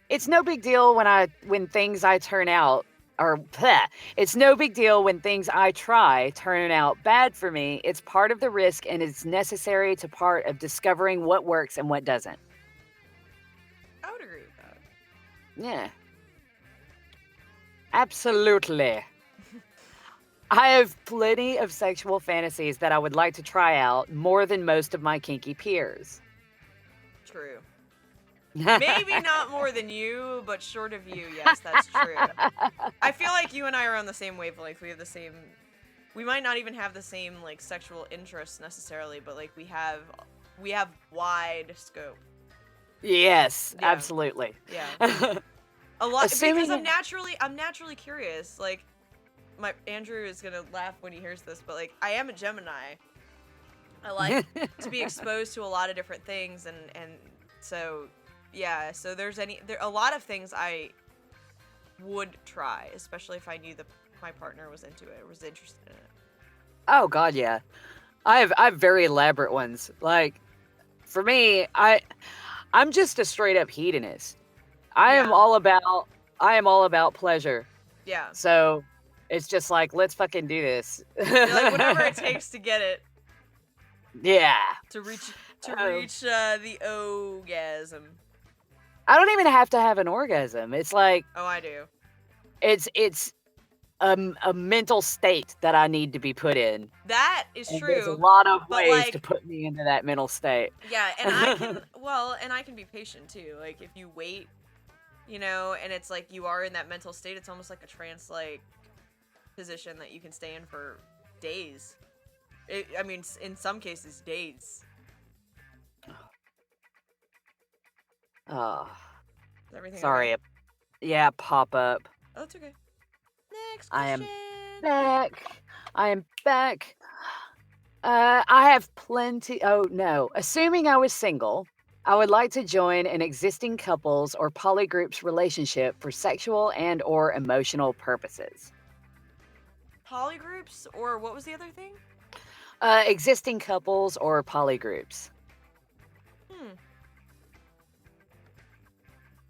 It's no big deal when things I turn out or bleh, it's no big deal when things I try turn out bad for me. It's part of the risk and it's necessary to part of discovering what works and what doesn't. I would agree with that. Yeah. Absolutely. I have plenty of sexual fantasies that I would like to try out more than most of my kinky peers. True. Maybe not more than you, but short of you, yes, that's true. I feel like you and I are on the same wavelength. We have the same... We might not even have the same, like, sexual interests necessarily, but, like, we have wide scope. Yes, Yeah. absolutely. Yeah. A lot... Assuming because I'm naturally curious. Like, Andrew is gonna laugh when he hears this, but, like, I am a Gemini. I like to be exposed to a lot of different things, and so... Yeah, so there a lot of things I would try, especially if I knew that my partner was into it or was interested in it. Oh god, yeah. I have very elaborate ones. Like, for me, I'm just a straight up hedonist. I am all about pleasure. Yeah. So it's just like, let's fucking do this. You're like, whatever it takes to get it. Yeah. To reach the orgasm. I don't even have to have an orgasm. It's like... Oh, I do. It's a mental state that I need to be put in. That is and true. There's a lot of ways like, to put me into that mental state. Yeah, and I can... and I can be patient, too. Like, if you wait, you know, and it's like you are in that mental state, it's almost like a trance-like position that you can stay in for days. I mean, in some cases, days. Oh. Everything sorry. okay? Yeah, pop up. Oh, it's okay. Next question. I am back. I have plenty... Oh, no. Assuming I was single, I would like to join an existing couples or polygroups relationship for sexual and or emotional purposes. Polygroups, or what was the other thing? Existing couples or polygroups.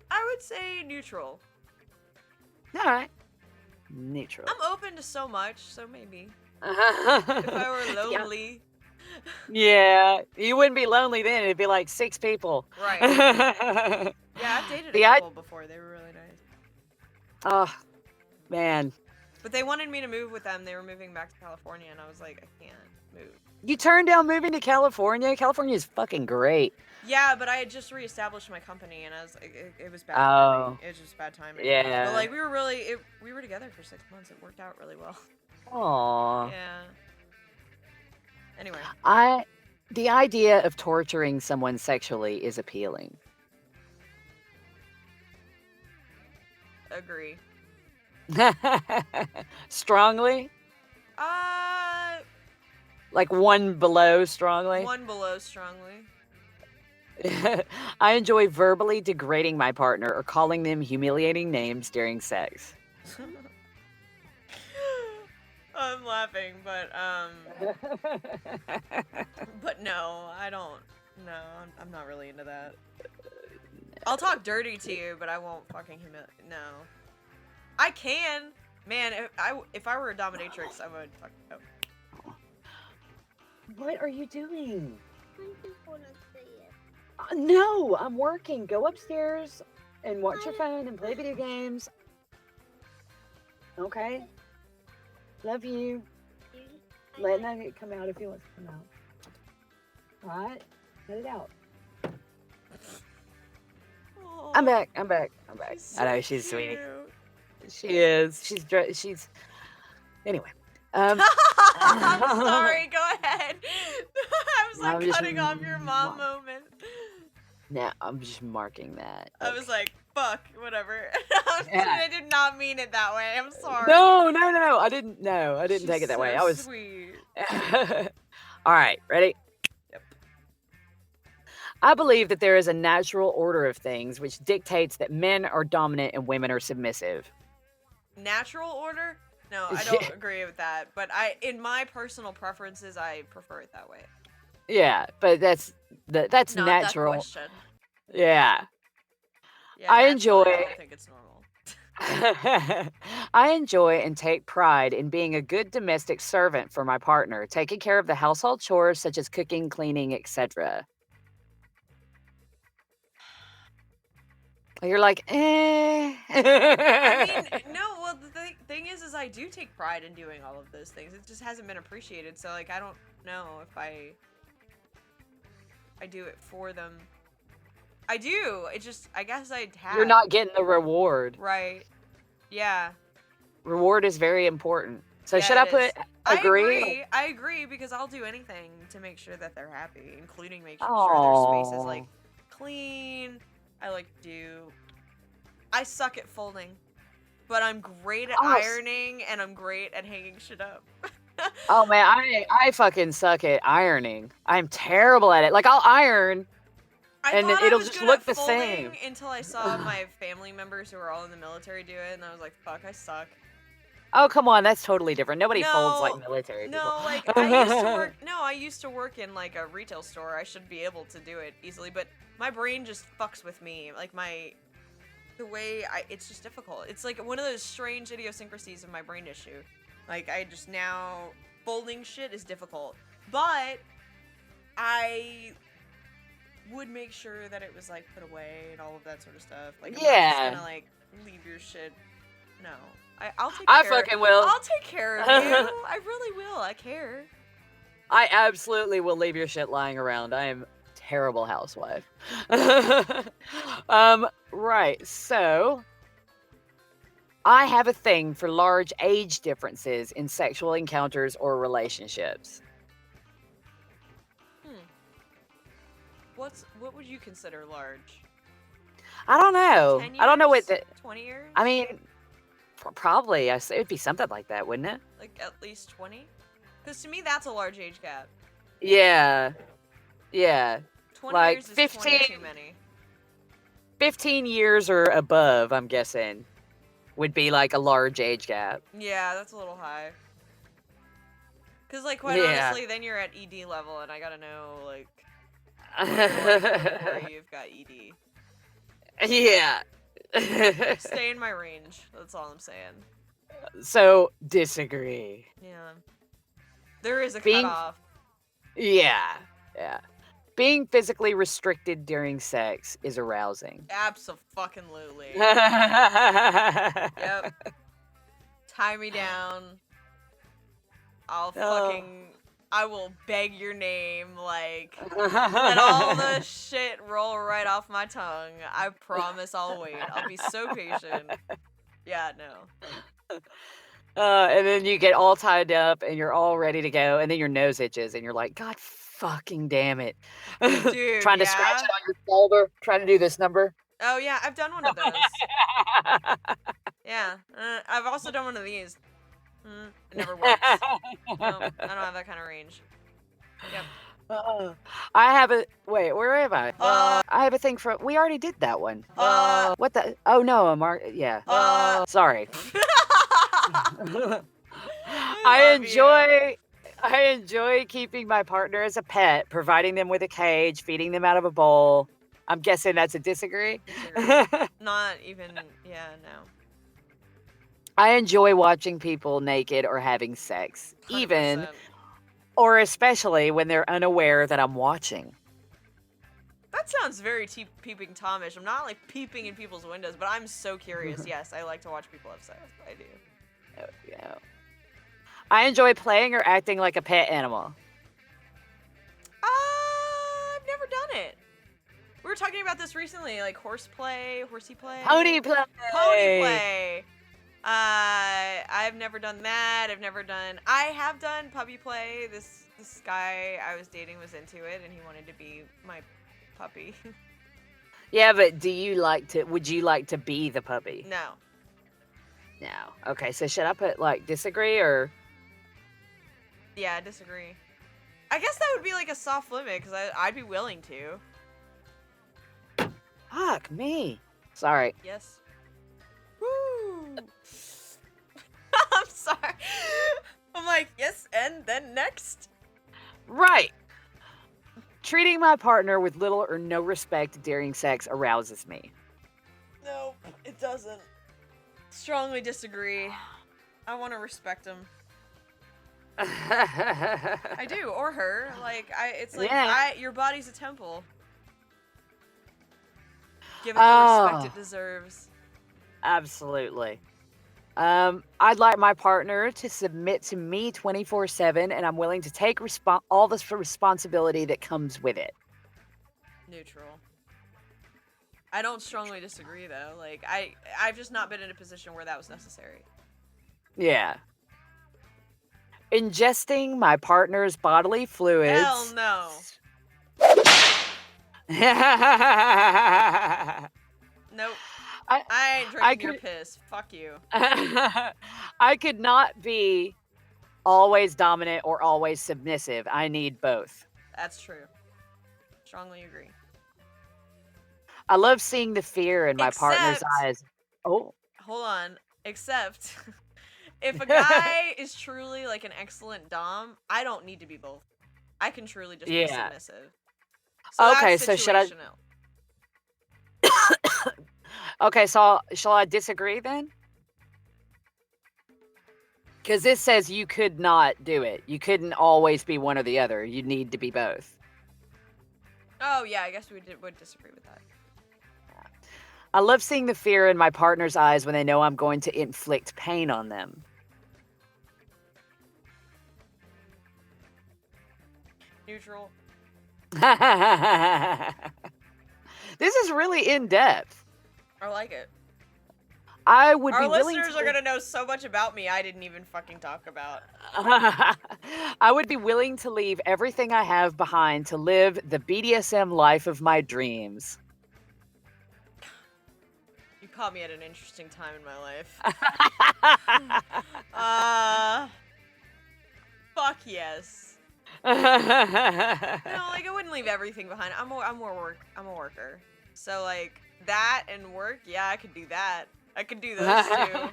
I would say neutral. Alright. Neutral. I'm open to so much, so maybe. If I were lonely. Yeah, you wouldn't be lonely then. It'd be like 6 people. Right. Yeah, I've dated a couple before. They were really nice. Oh, man. But they wanted me to move with them. They were moving back to California, and I was like, I can't move. You turned down moving to California? California is fucking great. Yeah, but I had just reestablished my company, and I was it was bad timing. It was just bad timing. Yeah. But like we were together for 6 months. It worked out really well. Aww. Yeah. Anyway. The idea of torturing someone sexually is appealing. Agree. Strongly? Like 1 below strongly? 1 below strongly. I enjoy verbally degrading my partner or calling them humiliating names during sex. I'm laughing, but but no, I don't. No, I'm not really into that. I'll talk dirty to you, but I won't fucking no. I can, man. If I were a dominatrix, I would fucking go. What are you doing? I just want to say it. No, I'm working. Go upstairs and watch your phone and play video games. Okay? Love you. Let Nugget come out if he wants to come out. All right, let it out. I'm back. I'm back. I'm back. I know she's sweetie. She is. She's. Anyway. I'm sorry. Go ahead. I was like cutting off your mom moment. Yeah, I'm just marking that. I was like, fuck, whatever. I did not mean it that way. I'm sorry. No. I didn't. No, I didn't take it that way. I was sweet. All right, ready? Yep. I believe that there is a natural order of things which dictates that men are dominant and women are submissive. Natural order? No, I don't agree with that. But in my personal preferences, I prefer it that way. Yeah, but that's Not natural. That question. Yeah. Yeah, I naturally, enjoy. I don't think it's normal. I enjoy and take pride in being a good domestic servant for my partner, taking care of the household chores such as cooking, cleaning, etc. You're like, eh. I mean, no, well, the thing is I do take pride in doing all of those things. It just hasn't been appreciated, so, like, I don't know if I do it for them. I do. It just, I guess I have. You're not getting the reward. Right. Yeah. Reward is very important. So Yeah, should I it put is. agree? I agree because I'll do anything to make sure that they're happy, including making Aw. sure their space is, like, clean. I like to do. I suck at folding, but I'm great at ironing and I'm great at hanging shit up. Oh man, I fucking suck at ironing. I'm terrible at it. Like I'll iron, and then it'll just look the same. Until I saw my family members who were all in the military do it, and I was like, "Fuck, I suck." Oh come on, that's totally different. Nobody folds like military people. No, like I used to work. No, I used to work in like a retail store. I should be able to do it easily, but my brain just fucks with me. Like the way it's just difficult. It's like one of those strange idiosyncrasies of my brain issue. Like I just now folding shit is difficult, but I would make sure that it was like put away and all of that sort of stuff. Like I'm not just gonna like leave your shit. No. I'll take care. I fucking will. I'll take care of you. I really will. I care. I absolutely will leave your shit lying around. I am a terrible housewife. Right. So I have a thing for large age differences in sexual encounters or relationships. What would you consider large? I don't know. 10 years? I don't know what 20 years? I mean, probably. It'd be something like that, wouldn't it? Like at least 20? Because to me, that's a large age gap. Yeah. Yeah. 20 like years is 15, 20 too many. 15 years or above, I'm guessing, would be like a large age gap. Yeah, that's a little high. Because, like, quite honestly, then you're at ED level, and I gotta know, like, where you've got ED. Yeah. Stay in my range. That's all I'm saying. So, disagree. Yeah. There is a Being- cutoff. Yeah. Yeah. Being physically restricted during sex is arousing. Abso-fucking-lutely. Yep. Tie me down. I will beg your name, like, let all the shit roll right off my tongue. I promise I'll wait. I'll be so patient. Yeah, no. And then you get all tied up and you're all ready to go, and then your nose itches and you're like, God fucking damn it. Dude, Trying to scratch it on your shoulder, trying to do this number. Oh, yeah, I've done one of those. Yeah. I've also done one of these. It never works. Nope, I don't have that kind of range. Yep. I have a wait. Where am I? I have a thing for. We already did that one. What the? Oh no, Yeah. Sorry. I enjoy keeping my partner as a pet, providing them with a cage, feeding them out of a bowl. I'm guessing that's a disagree. Not even. Yeah, no. I enjoy watching people naked or having sex, 100%. even or especially when they're unaware that I'm watching. That sounds very peeping Tomish. I'm not like peeping in people's windows, but I'm so curious. Yes, I like to watch people have sex. I do. Oh, yeah. I enjoy playing or acting like a pet animal. I've never done it. We were talking about this recently, like horsey play. Pony play. Pony play. I've never done that. I have done puppy play. This guy I was dating was into it, and he wanted to be my puppy. Yeah, but would you like to be the puppy? No. No. Okay, so should I put like disagree or? Yeah, I disagree. I guess that would be like a soft limit because I'd be willing to. Fuck me. Sorry. Yes. Woo. I'm sorry. I'm like, yes, and then next. Right. Treating my partner with little or no respect during sex arouses me. No, it doesn't. Strongly disagree. I want to respect him. I do, or her. Like, it's like, Yeah. your body's a temple. Give it the respect it deserves. Absolutely. I'd like my partner to submit to me 24/7, and I'm willing to take all this responsibility that comes with it. Neutral. I don't strongly disagree though. Like, I've just not been in a position where that was necessary. Yeah. Ingesting my partner's bodily fluids. Hell no. Nope. I ain't drinking your piss. Fuck you. I could not be always dominant or always submissive. I need both. That's true. Strongly agree. I love seeing the fear in my partner's eyes. Oh. Hold on. Except if a guy is truly like an excellent dom, I don't need to be both. I can truly just be submissive. So okay, so should I? Okay, so shall I disagree then? Because this says you could not do it. You couldn't always be one or the other. You need to be both. Oh yeah, I guess we would disagree with that. I love seeing the fear in my partner's eyes when they know I'm going to inflict pain on them. Neutral. This is really in depth. I like it. I would Our be willing listeners to... are gonna know so much about me I didn't even fucking talk about. I would be willing to leave everything I have behind to live the BDSM life of my dreams. You caught me at an interesting time in my life. Fuck yes. No, like I wouldn't leave everything behind. I'm a worker. So like that and work, yeah, I could do that. I could do those two.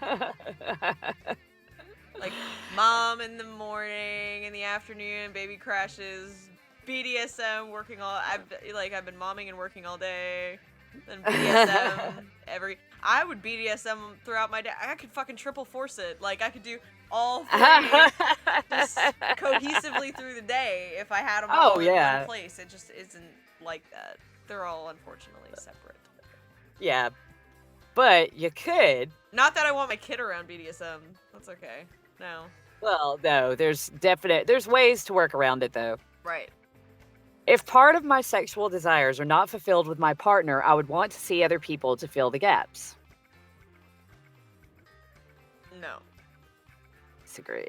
Like mom in the morning, in the afternoon, baby crashes, BDSM, working all. I've been momming and working all day. Then BDSM I would BDSM throughout my day. I could fucking triple force it. Like I could do all three just cohesively through the day if I had them all in one place. It just isn't like that. They're all unfortunately separate. Yeah, but you could. Not that I want my kid around BDSM. That's okay. No. Well, no, there's ways to work around it though. Right. If part of my sexual desires are not fulfilled with my partner, I would want to see other people to fill the gaps. No. Disagree.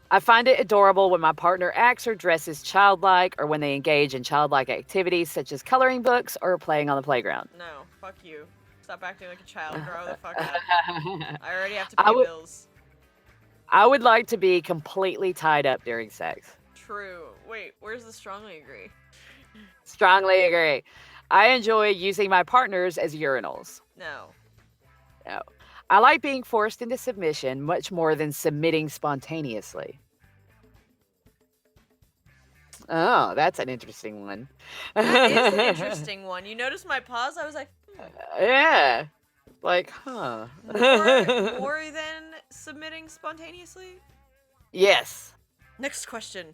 I find it adorable when my partner acts or dresses childlike, or when they engage in childlike activities such as coloring books or playing on the playground. No, fuck you. Stop acting like a child. Grow the fuck up. I already have to pay bills. I would like to be completely tied up during sex. True. Wait, where's the strongly agree? Strongly agree. I enjoy using my partners as urinals. No. No. I like being forced into submission much more than submitting spontaneously. Oh, that's an interesting one. That is an interesting one. You notice my pause? I was like, Yeah. Like, huh. more than submitting spontaneously? Yes. Next question.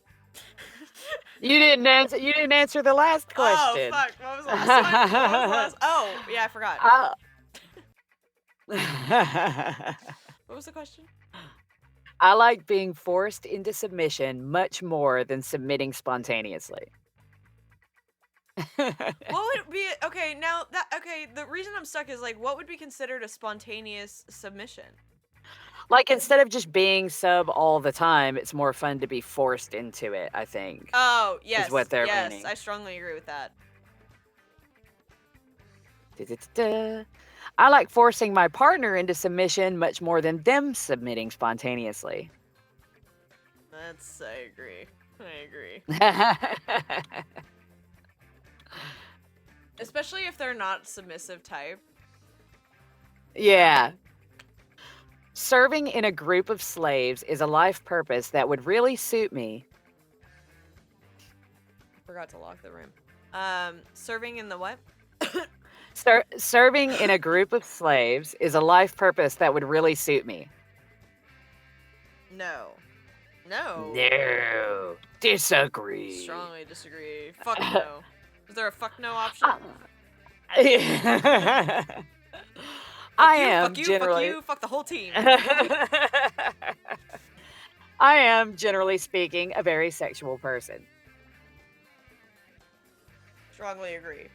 You didn't answer the last question. Oh, fuck. What was the last one? Oh, yeah, I forgot. What was the question? I like being forced into submission much more than submitting spontaneously. What would be okay? Now that the reason I'm stuck is like, what would be considered a spontaneous submission? Like, instead of just being sub all the time, it's more fun to be forced into it, I think. Oh, yes. Is what they're yes, meaning. I strongly agree with that. Da-da-da-da. I like forcing my partner into submission much more than them submitting spontaneously. I agree. I agree. Especially if they're not submissive type. Yeah. Serving in a group of slaves is a life purpose that would really suit me. Forgot to lock the room. Serving in the what? Serving in a group of slaves is a life purpose that would really suit me. No. No. No. Disagree. Strongly disagree. Fuck no. Is there a fuck no option? I you, am fuck you, generally. Fuck you, fuck the whole team. I am, generally speaking, a very sexual person. Strongly agree.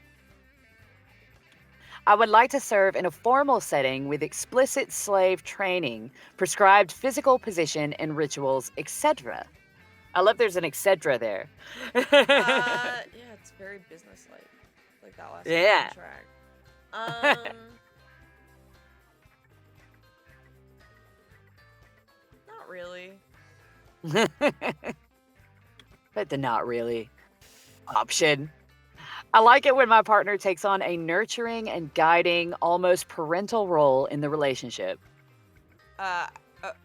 I would like to serve in a formal setting with explicit slave training, prescribed physical position and rituals, etc. I love there's an etc. there. Yeah, it's very businesslike. Like that last Yeah. contract. Not really. But the not really option. I like it when my partner takes on a nurturing and guiding, almost parental role in the relationship.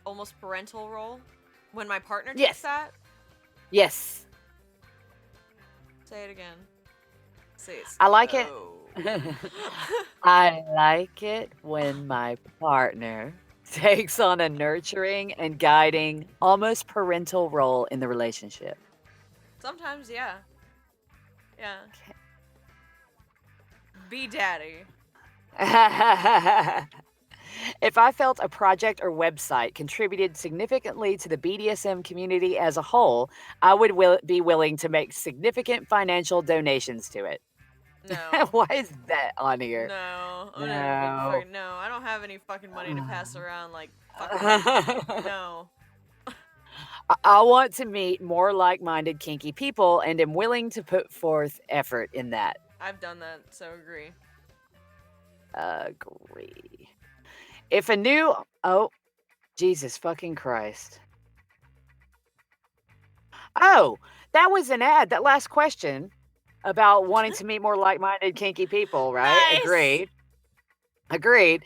Almost parental role? When my partner Yes. takes that? Yes. Say it again. Say it I like it. slow. I like it when my partner takes on a nurturing and guiding, almost parental role in the relationship. Sometimes, yeah. Yeah. Be daddy. If I felt a project or website contributed significantly to the BDSM community as a whole, I would be willing to make significant financial donations to it. No. Why is that on here? No. No. No, I don't have any fucking money to pass around like fucking no. I want to meet more like-minded kinky people and am willing to put forth effort in that. I've done that, so agree. Agree. If a new... Oh, Jesus fucking Christ. Oh, that was an ad. That last question about wanting to meet more like-minded kinky people, right? Nice. Agreed.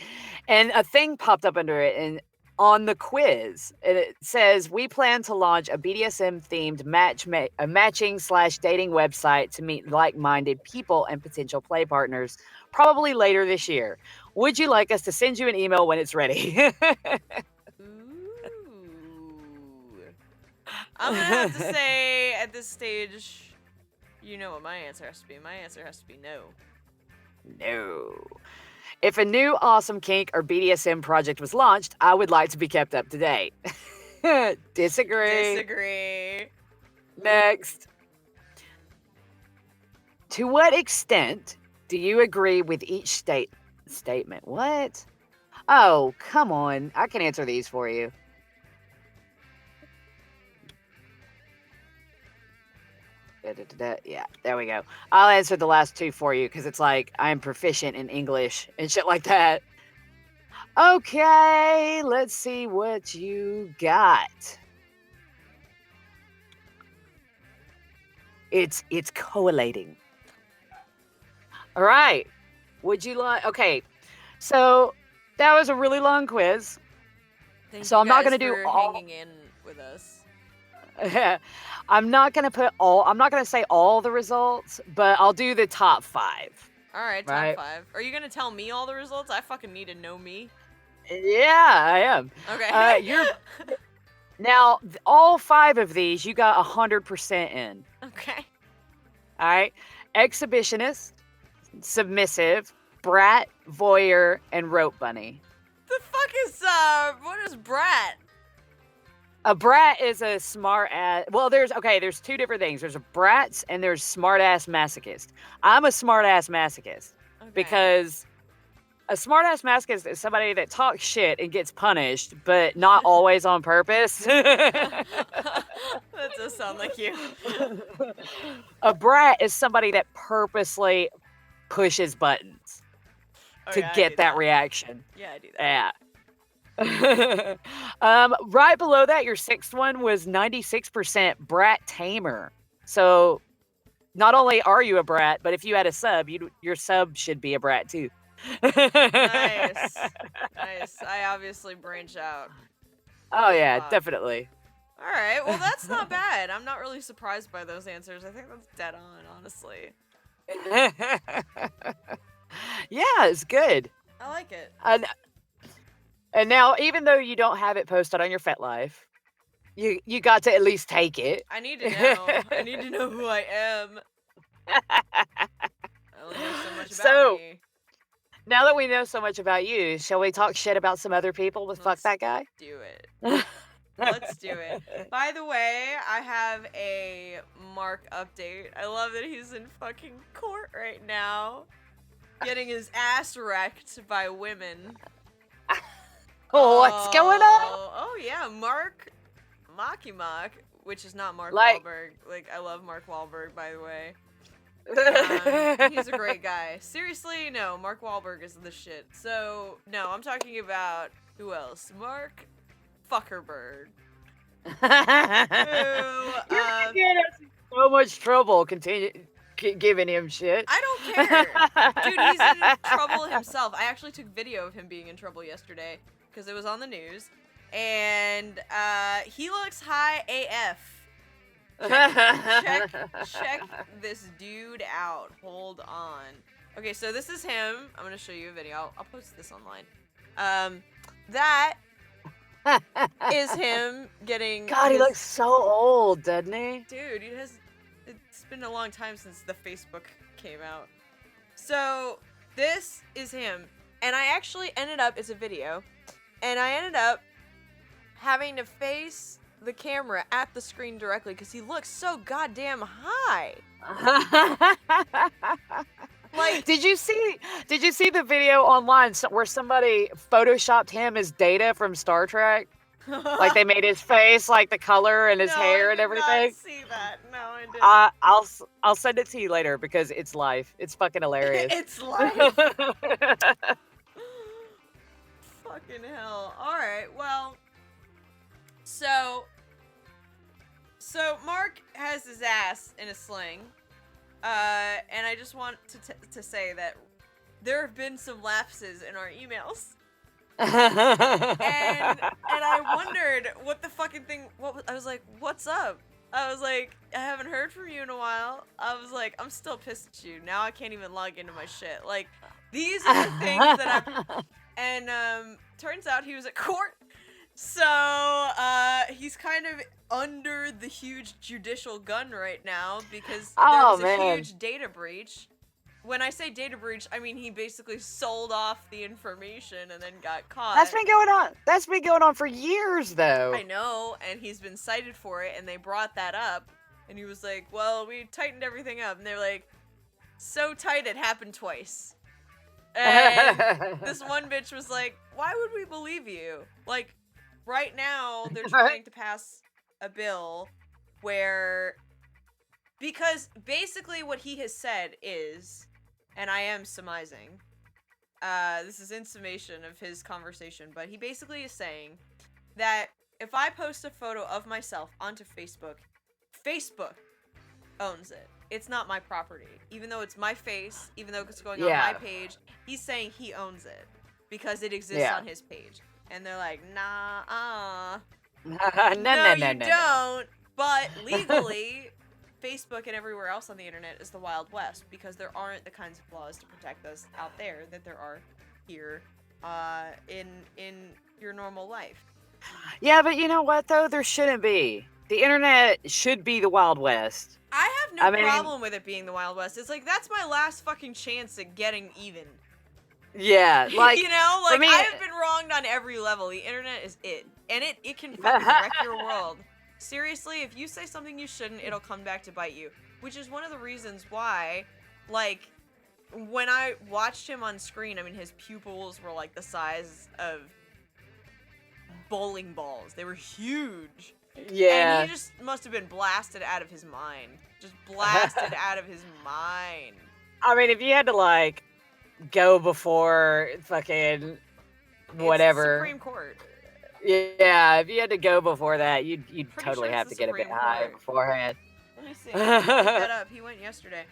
And a thing popped up under it and on the quiz. And it says, we plan to launch a BDSM-themed matching/dating website to meet like-minded people and potential play partners, probably later this year. Would you like us to send you an email when it's ready? Ooh. I'm gonna have to say at this stage, you know what my answer has to be. My answer has to be no. No. If a new awesome kink or BDSM project was launched, I would like to be kept up to date. Disagree. Disagree. Next. To what extent do you agree with each statement? What? Oh, come on. I can answer these for you. Yeah, there we go. I'll answer the last two for you because it's like I'm proficient in English and shit like that. Okay, let's see what you got. It's collating. All right. Would you like... Okay, so that was a really long quiz. So I'm not going to do all... hanging in with us. I'm not going to say all the results, but I'll do the top 5. All right, top 5. Are you going to tell me all the results? I fucking need to know me. Yeah, I am. Okay. Now, all 5 of these, you got 100% in. Okay. All right. Exhibitionist, submissive, brat, voyeur, and rope bunny. The fuck is, what is brat? A brat is a smart ass. Well, there's two different things. There's a brats and there's smart ass masochist. I'm a smart ass masochist because a smart ass masochist is somebody that talks shit and gets punished, but not always on purpose. That does sound like you. A brat is somebody that purposely pushes buttons to get that reaction. Yeah, I do that. Yeah. Right below that, your sixth one was 96% brat tamer. So not only are you a brat, but if you had a sub, your sub should be a brat too. Nice. I obviously branch out. Oh yeah, definitely. All right, well that's not bad. I'm not really surprised by those answers. I think that's dead on, honestly. Yeah, it's good. I like it. And now, even though you don't have it posted on your FetLife, you got to at least take it. I need to know. I need to know who I am. I only know so much about me. Now that we know so much about you, shall we talk shit about some other people with fuck that guy? Do it. Let's do it. By the way, I have a Mark update. I love that he's in fucking court right now, getting his ass wrecked by women. What's going on? Oh yeah, Mark Mock, which is not Mark Like- Wahlberg. Like, I love Mark Wahlberg, by the way. He's a great guy. Seriously, no, Mark Wahlberg is the shit. So, no, I'm talking about who else? Mark Fuckerberg. You're gonna get us in so much trouble. Continue giving him shit. I don't care. Dude, he's in trouble himself. I actually took video of him being in trouble yesterday because it was on the news. And he looks high AF. Check this dude out. Hold on. Okay, so this is him. I'm gonna show you a video. I'll post this online. That is him getting. God, he looks so old, doesn't he? Dude, it's been a long time since the Facebook came out. So this is him, and I actually ended up. It's a video, and I ended up having to face the camera at the screen directly because he looks so goddamn high. Like, did you see the video online where somebody photoshopped him as Data from Star Trek? Like they made his face, like the color and his hair and everything. I did not see that. No, I didn't. I'll send it to you later because it's live. It's fucking hilarious. It's live. Fucking hell. All right. Well, so Mark has his ass in a sling. And I just want to say that there have been some lapses in our emails. and I wondered what the fucking thing. I was like, "What's up?" I was like, "I haven't heard from you in a while." I was like, "I'm still pissed at you. Now I can't even log into my shit." Like, these are the things that I'm. And turns out he was at court. So he's kind of under the huge judicial gun right now because there was a huge data breach. When I say data breach, I mean he basically sold off the information and then got caught. That's been going on. That's been going on for years, though. I know, and he's been cited for it, and they brought that up, and he was like, "Well, we tightened everything up," and they're like, "So tight it happened twice." And this one bitch was like, "Why would we believe you?" Like, right now they're trying to pass a bill where, because basically what he has said is, and I am surmising, this is in summation of his conversation, but he basically is saying that if I post a photo of myself onto Facebook, Facebook owns it. It's not my property. Even though it's my face, even though it's going on my page, he's saying he owns it because it exists on his page. And they're like, nah, no, you don't. But legally, Facebook and everywhere else on the internet is the Wild West because there aren't the kinds of laws to protect us out there that there are here in your normal life. Yeah, but you know what, though? There shouldn't be. The internet should be the Wild West. I have no problem with it being the Wild West. It's like, that's my last fucking chance at getting even. Yeah, like you know, for like me, I have been wronged on every level. The internet is it, and it can fucking wreck your world. Seriously, if you say something you shouldn't, it'll come back to bite you. Which is one of the reasons why, like, when I watched him on screen, I mean, his pupils were like the size of bowling balls. They were huge. yeah. And he just must have been blasted out of his mind. Just blasted out of his mind. I mean, if you had to like go before fucking whatever, It's Supreme Court. yeah, if you had to go before that, you'd Pretty totally sure have it's to the get a bit Supreme high Court. beforehand. Let me see. Look that up. He went yesterday.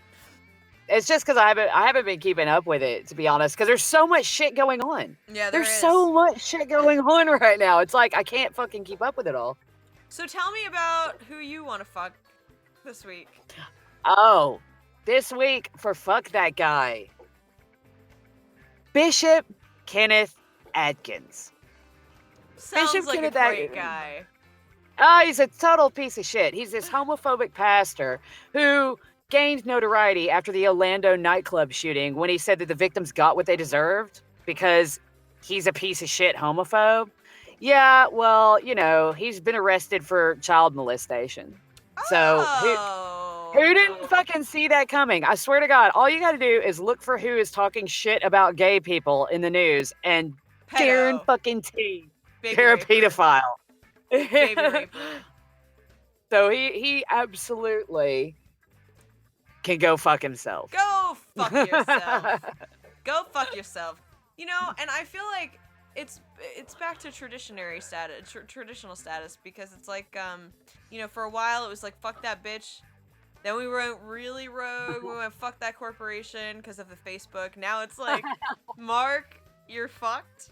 It's just because I haven't been keeping up with it, to be honest, because there's so much shit going on. Yeah, There's so much shit going on right now. It's like I can't fucking keep up with it all. So tell me about who you want to fuck this week. Oh, this week for fuck that guy, Bishop Kenneth Atkins. Sounds Bishop like Kenneth a great Atkins. guy. Oh, he's a total piece of shit. He's this homophobic pastor who gained notoriety after the Orlando nightclub shooting when he said that the victims got what they deserved because he's a piece of shit homophobe. Yeah, well, you know, he's been arrested for child molestation. So who didn't fucking see that coming? I swear to God, all you got to do is look for who is talking shit about gay people in the news and Darren fucking T. They're a pedophile. Baby raper. So he absolutely can go fuck himself. Go fuck yourself. Go fuck yourself. You know, and I feel like it's back to traditional status because it's like you know, for a while it was like fuck that bitch. Then we went really rogue. We went fuck that corporation because of the Facebook. Now it's like Mark, you're fucked.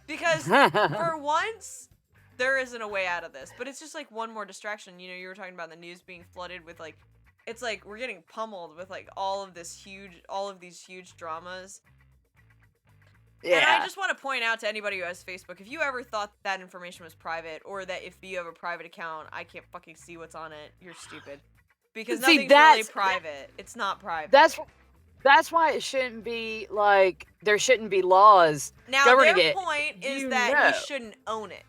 Because for once there isn't a way out of this, but it's just like one more distraction. You know, you were talking about the news being flooded with like, it's like we're getting pummeled with like all of these huge dramas. Yeah. And I just want to point out to anybody who has Facebook, if you ever thought that information was private, or that if you have a private account, I can't fucking see what's on it, you're stupid. Because nothing's really private. It's not private. That's why it shouldn't be like there shouldn't be laws now governing their it. point is that he shouldn't own it.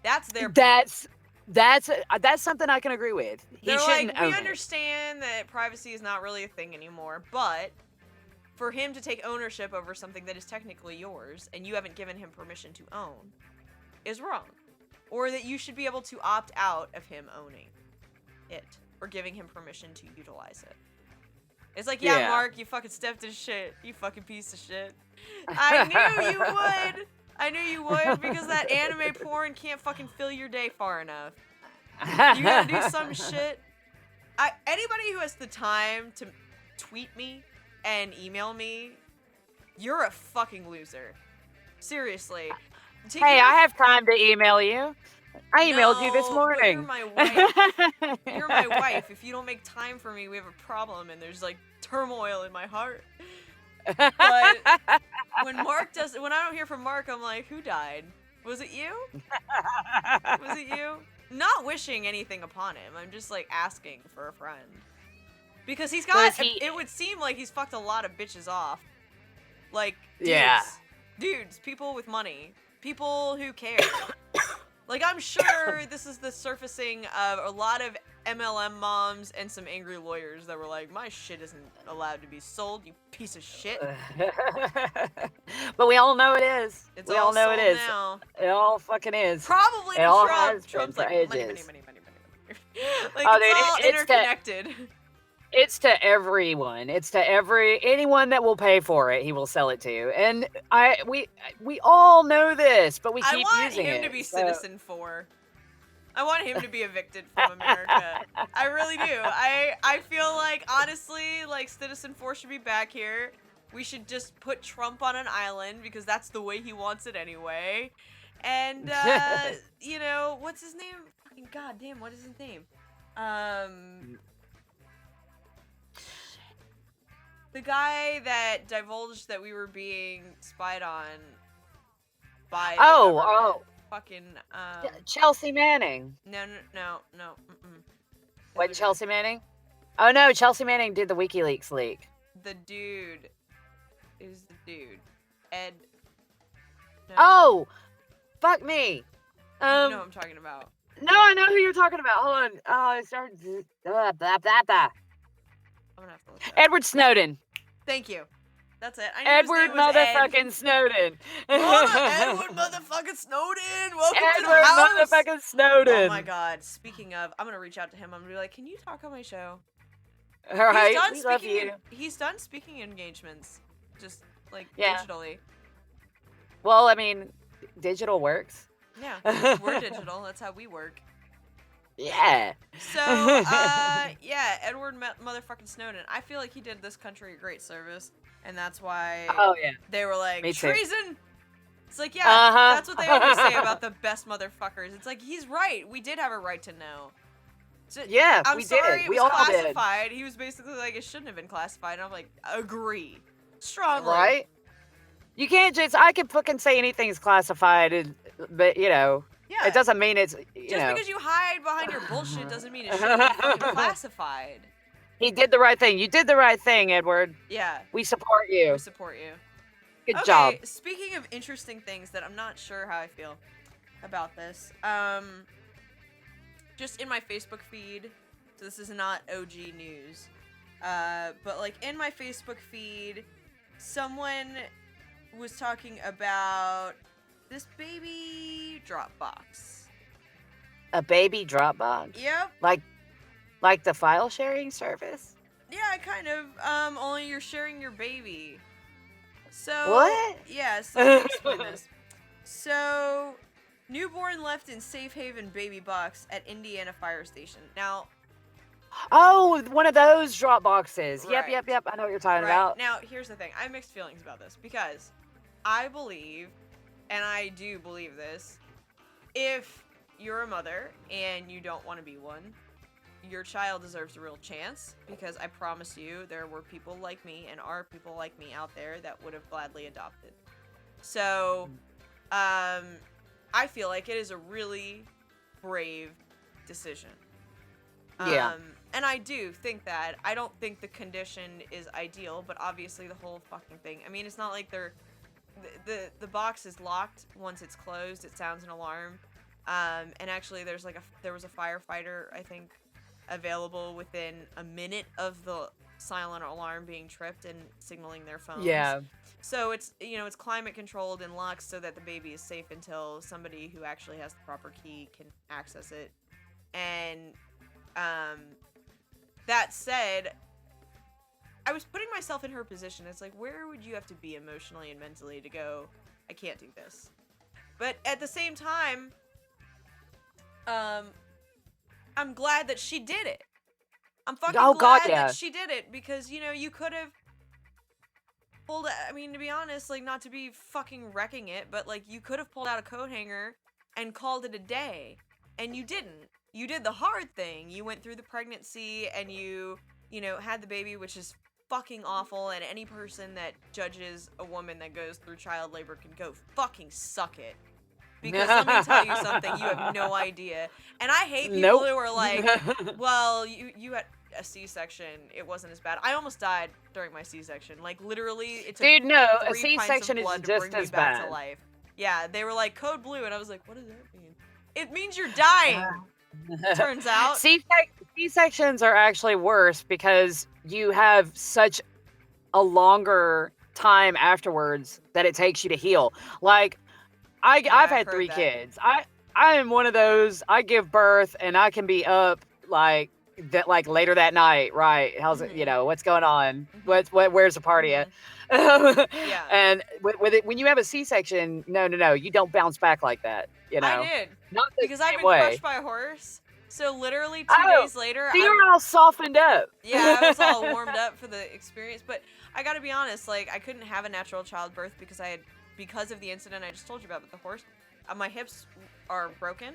That's their point. That's something I can agree with. They're shouldn't like, own we it. understand that privacy is not really a thing anymore, but for him to take ownership over something that is technically yours and you haven't given him permission to own is wrong. Or that you should be able to opt out of him owning it or giving him permission to utilize it. It's like, yeah, Mark, you fucking stepped in shit. You fucking piece of shit. I knew you would. I knew you would because that anime porn can't fucking fill your day far enough. You gotta do some shit. Anybody who has the time to tweet me and email me, you're a fucking loser. Seriously. Hey, I have time to email you. I emailed you this morning. But you're my wife. You're my wife. If you don't make time for me, we have a problem, and there's like turmoil in my heart. But when I don't hear from Mark, I'm like, who died? Was it you? Was it you? Not wishing anything upon him. I'm just like asking for a friend. Because he's got, it would seem like he's fucked a lot of bitches off. Like, dudes, people with money, people who care. Like, I'm sure this is the surfacing of a lot of MLM moms and some angry lawyers that were like, my shit isn't allowed to be sold, you piece of shit. But we all know it is. We all know it is. Now. It all fucking is. Probably Trump's like, money. Like, it's all interconnected. It's to everyone. It's to anyone that will pay for it. He will sell it to, and we all know this, but we keep using it. I want him to be Citizen 4. I want him to be evicted from America. I really do. I feel like honestly, like Citizen 4 should be back here. We should just put Trump on an island because that's the way he wants it anyway. And you know, what's his name? Fucking goddamn, what is his name? The guy that divulged that we were being spied on by fucking Chelsea Manning. No. What, Chelsea Manning? Oh no, Chelsea Manning did the WikiLeaks leak. The dude is the dude. Ed. No? Oh, fuck me. You know what I'm talking about. No, I know who you're talking about. Hold on. Oh, it started. Blah, blah, blah, blah. I'm gonna have to look that up. Edward Snowden. Thank you. That's it. I knew his Edward name was motherfucking Snowden. Edward motherfucking Snowden. Welcome to the Edward house. motherfucking Snowden. Oh my god. Speaking of, I'm gonna reach out to him. I'm gonna be like, can you talk on my show? All right, He's we done love speaking. you. He's done speaking engagements, just like Yeah. digitally. Well, I mean, digital works. Yeah, we're digital. That's how we work. Yeah. So, yeah, Edward motherfucking Snowden. I feel like he did this country a great service, and that's why Oh yeah. they were like, Me too. treason! It's like, yeah, Uh-huh. that's what they always say about the best motherfuckers. It's like, he's right. We did have a right to know. So, Yeah, I'm we sorry did. it We was all did. classified. He was basically like, it shouldn't have been classified. And I'm like, agree. Strongly. Right? You can't just. I can fucking say anything's classified, but you know, Yeah. it doesn't mean it's. You Just know. because you hide behind your bullshit doesn't mean it shouldn't be fucking classified. He did the right thing. You did the right thing, Edward. Yeah. We support you. We support you. Good Okay, job. speaking of interesting things that I'm not sure how I feel about this, just in my Facebook feed, so this is not OG news, but like in my Facebook feed, someone was talking about this baby Dropbox. A baby Dropbox. Yep. Like the file sharing service. Yeah, kind of. Only you're sharing your baby. So What? Yeah, so let me explain this. So, newborn left in safe haven baby box at Indiana fire station. Now, Oh, one of those drop boxes. Yep, Right. yep. I know what you're talking right about. now, here's the thing. I have mixed feelings about this because I believe, and I do believe this, if you're a mother and you don't want to be one, your child deserves a real chance, because I promise you there were people like me and are people like me out there that would have gladly adopted. So, I feel like it is a really brave decision. Yeah. And I do think that. I don't think the condition is ideal, but obviously the whole fucking thing. I mean, it's not like the box is locked. Once it's closed, it sounds an alarm. And actually there was a firefighter, I think, available within a minute of the silent alarm being tripped and signaling their phones. Yeah. So it's, it's climate controlled and locked so that the baby is safe until somebody who actually has the proper key can access it. And that said, I was putting myself in her position. It's like, where would you have to be emotionally and mentally to go, I can't do this? But at the same time, I'm glad that she did it. I'm fucking glad that she did it, because, you could have pulled, I mean, to be honest, like, not to be fucking wrecking it, but, like, you could have pulled out a coat hanger and called it a day, and you didn't. You did the hard thing. You went through the pregnancy, and you had the baby, which is fucking awful, and any person that judges a woman that goes through child labor can go fucking suck it. Because let me tell you something, you have no idea. And I hate people who are like, well, you had a C-section, it wasn't as bad. I almost died during my C-section. Like, literally, it took Dude, no, a 3 pints of C-section is blood to just bring me as back bad. to life. Yeah, they were like, code blue, and I was like, what does that mean? It means you're dying, turns out. C-sections are actually worse because you have such a longer time afterwards that it takes you to heal. Like, I've had 3 kids. I am one of those. I give birth and I can be up like later that night. Right? How's it? What's going on? Where's the party at? Yeah. And with it, when you have a C-section, no, you don't bounce back like that. I did. Not the because I've same been way. crushed by a horse. So literally 2 days later, so you're all softened up. Yeah, I was all warmed up for the experience. But I gotta be honest, like, I couldn't have a natural childbirth because of the incident I just told you about with the horse. My hips are broken.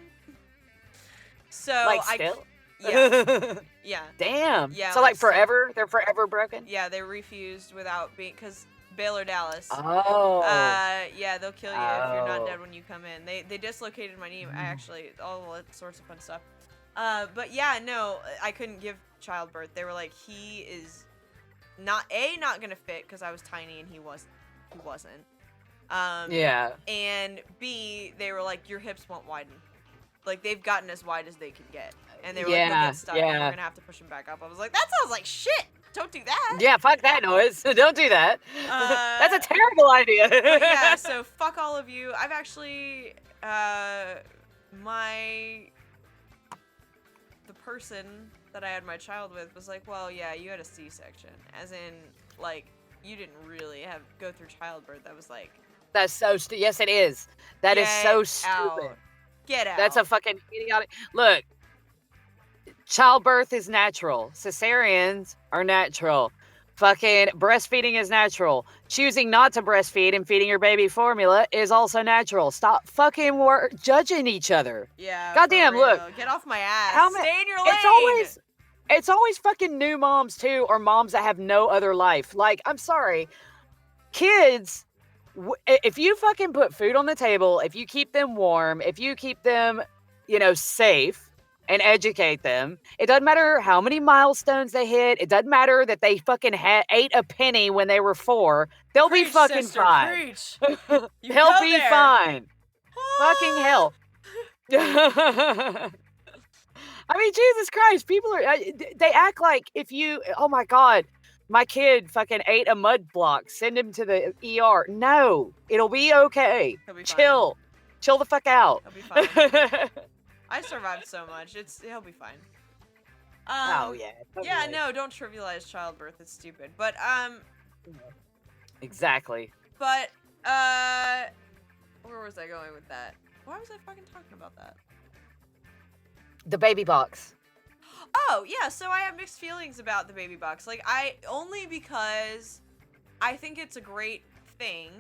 So Like still? Yeah. Yeah. Damn. Yeah. So like forever? They're forever broken? Yeah, they refused without being, because Baylor, Dallas. Oh. Yeah, they'll kill you if you're not dead when you come in. They dislocated my knee. I actually, all sorts of fun stuff. But yeah, no, I couldn't give childbirth. They were like, he is not gonna fit, because I was tiny and he wasn't. Yeah. And B, they were like, your hips won't widen. Like, they've gotten as wide as they can get. And they were like, you'll get stuck, and we're going to have to push them back up. I was like, that sounds like shit! Don't do that! Yeah, fuck that noise. Don't do that. That's a terrible idea. But yeah, so fuck all of you. I've actually, the person that I had my child with was like, well, yeah, you had a C-section. As in, like, you didn't really go through childbirth. I was like... That's so stupid. Yes, it is. That is so stupid. Get out. That's a fucking idiotic... Look, childbirth is natural. Cesareans are natural. Fucking breastfeeding is natural. Choosing not to breastfeed and feeding your baby formula is also natural. Stop fucking judging each other. Yeah. Goddamn, look. Get off my ass. Stay in your lane. It's always fucking new moms too, or moms that have no other life. Like, I'm sorry. Kids, if you fucking put food on the table, if you keep them warm, if you keep them, safe, and educate them. It doesn't matter how many milestones they hit. It doesn't matter that they fucking ate a penny when they were 4. They'll be fucking fine. Preach. They'll be fine. Fucking hell. I mean, Jesus Christ, people they act like if you, oh my God, my kid fucking ate a mud block, send him to the ER. No, it'll be okay. He'll be Chill. Chill the fuck out. He'll be fine. I survived so much. He'll be fine. Oh yeah. Totally. Yeah, no, don't trivialize childbirth. It's stupid. But Exactly. But where was I going with that? Why was I fucking talking about that? The baby box. Oh, yeah, so I have mixed feelings about the baby box. Like, only because I think it's a great thing,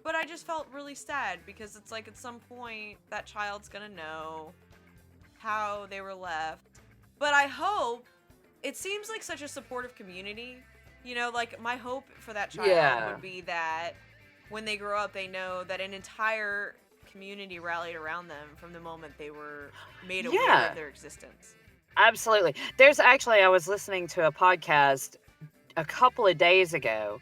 but I just felt really sad because it's like at some point that child's gonna know how they were left. But I hope, it seems like such a supportive community, like my hope for that child would be that when they grow up, they know that an entire community rallied around them from the moment they were made aware of their existence. Absolutely. There's actually, I was listening to a podcast a couple of days ago.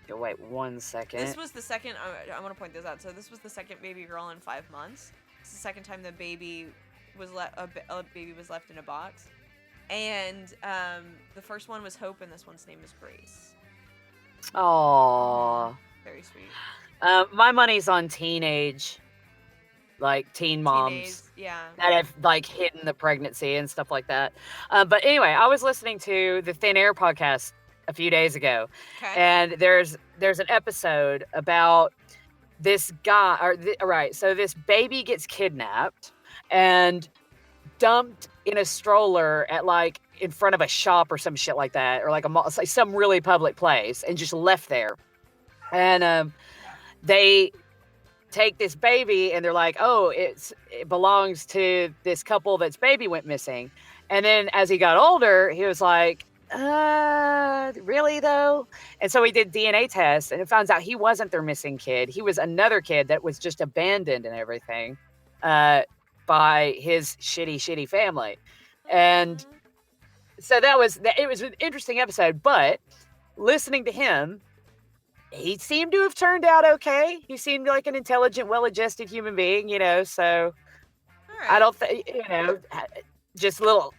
Wait 1 second. This was the second, I want to point this out. So this was the second baby girl in 5 months. It's the second time the baby was a baby was left in a box. And the first one was Hope, and this one's name is Grace. Aww. Very sweet. My money's on teen moms. That have like hidden the pregnancy and stuff like that. But anyway, I was listening to the Thin Air podcast a few days ago, and there's an episode about this guy. So this baby gets kidnapped and dumped in a stroller at like in front of a shop or some shit like that, or like some really public place, and just left there. And they take this baby and they're like, oh, it belongs to this couple that's baby went missing. And then as he got older, he was like, really though? And so he did DNA tests, and it finds out he wasn't their missing kid. He was another kid that was just abandoned and everything by his shitty family. And so it was an interesting episode, but listening to him, he seemed to have turned out okay. He seemed like an intelligent, well-adjusted human being, so I don't think, just little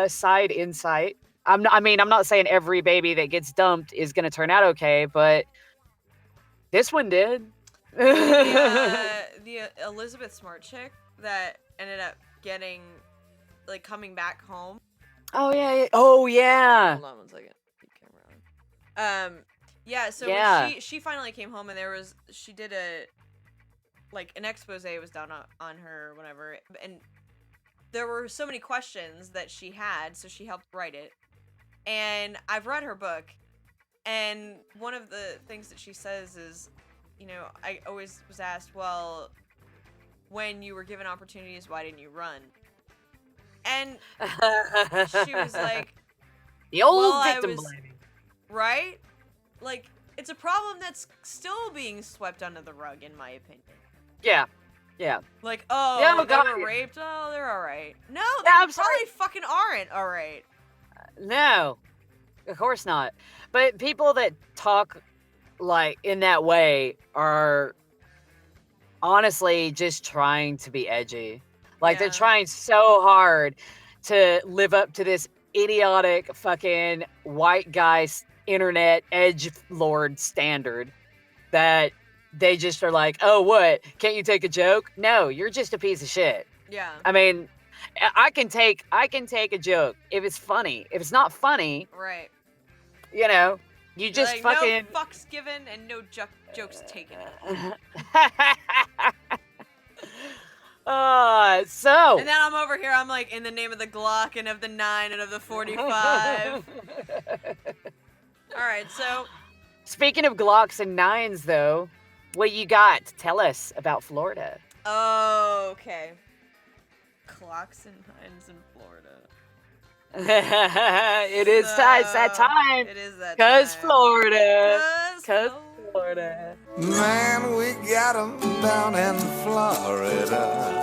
side insight. I'm not saying every baby that gets dumped is going to turn out okay, but this one did. The Elizabeth Smart chick that ended up coming back home. Oh yeah. Oh yeah. Hold on 1 second. Keep camera on. Yeah, so when she finally came home, and she did an expose was done on her or whatever, and there were so many questions that she had, so she helped write it. And I've read her book, and one of the things that she says is, I always was asked, well, when you were given opportunities, why didn't you run? And she was like, the old victim blaming. Right? Like, it's a problem that's still being swept under the rug, in my opinion. Yeah. Yeah. Like, they were raped? Oh, they're alright. No, they probably fucking aren't alright. No. Of course not. But people that talk like in that way are honestly just trying to be edgy. Like they're trying so hard to live up to this idiotic fucking white guy internet edge lord standard that they just are like, oh, what? Can't you take a joke? No, you're just a piece of shit. Yeah. I mean, I can take a joke if it's funny. If it's not funny, Right. you know, you just like, fucking no fucks given and no jokes taken. So. And then I'm over here, I'm like, in the name of the Glock and of the 9 and of the 45. Alright, so. Speaking of Glocks and 9s, though, what you got to tell us about Florida? Oh, okay. Clocks and 9s in Florida. It is that time. It is that Cause time. Florida. Cause Florida. Man, we got 'em down in Florida.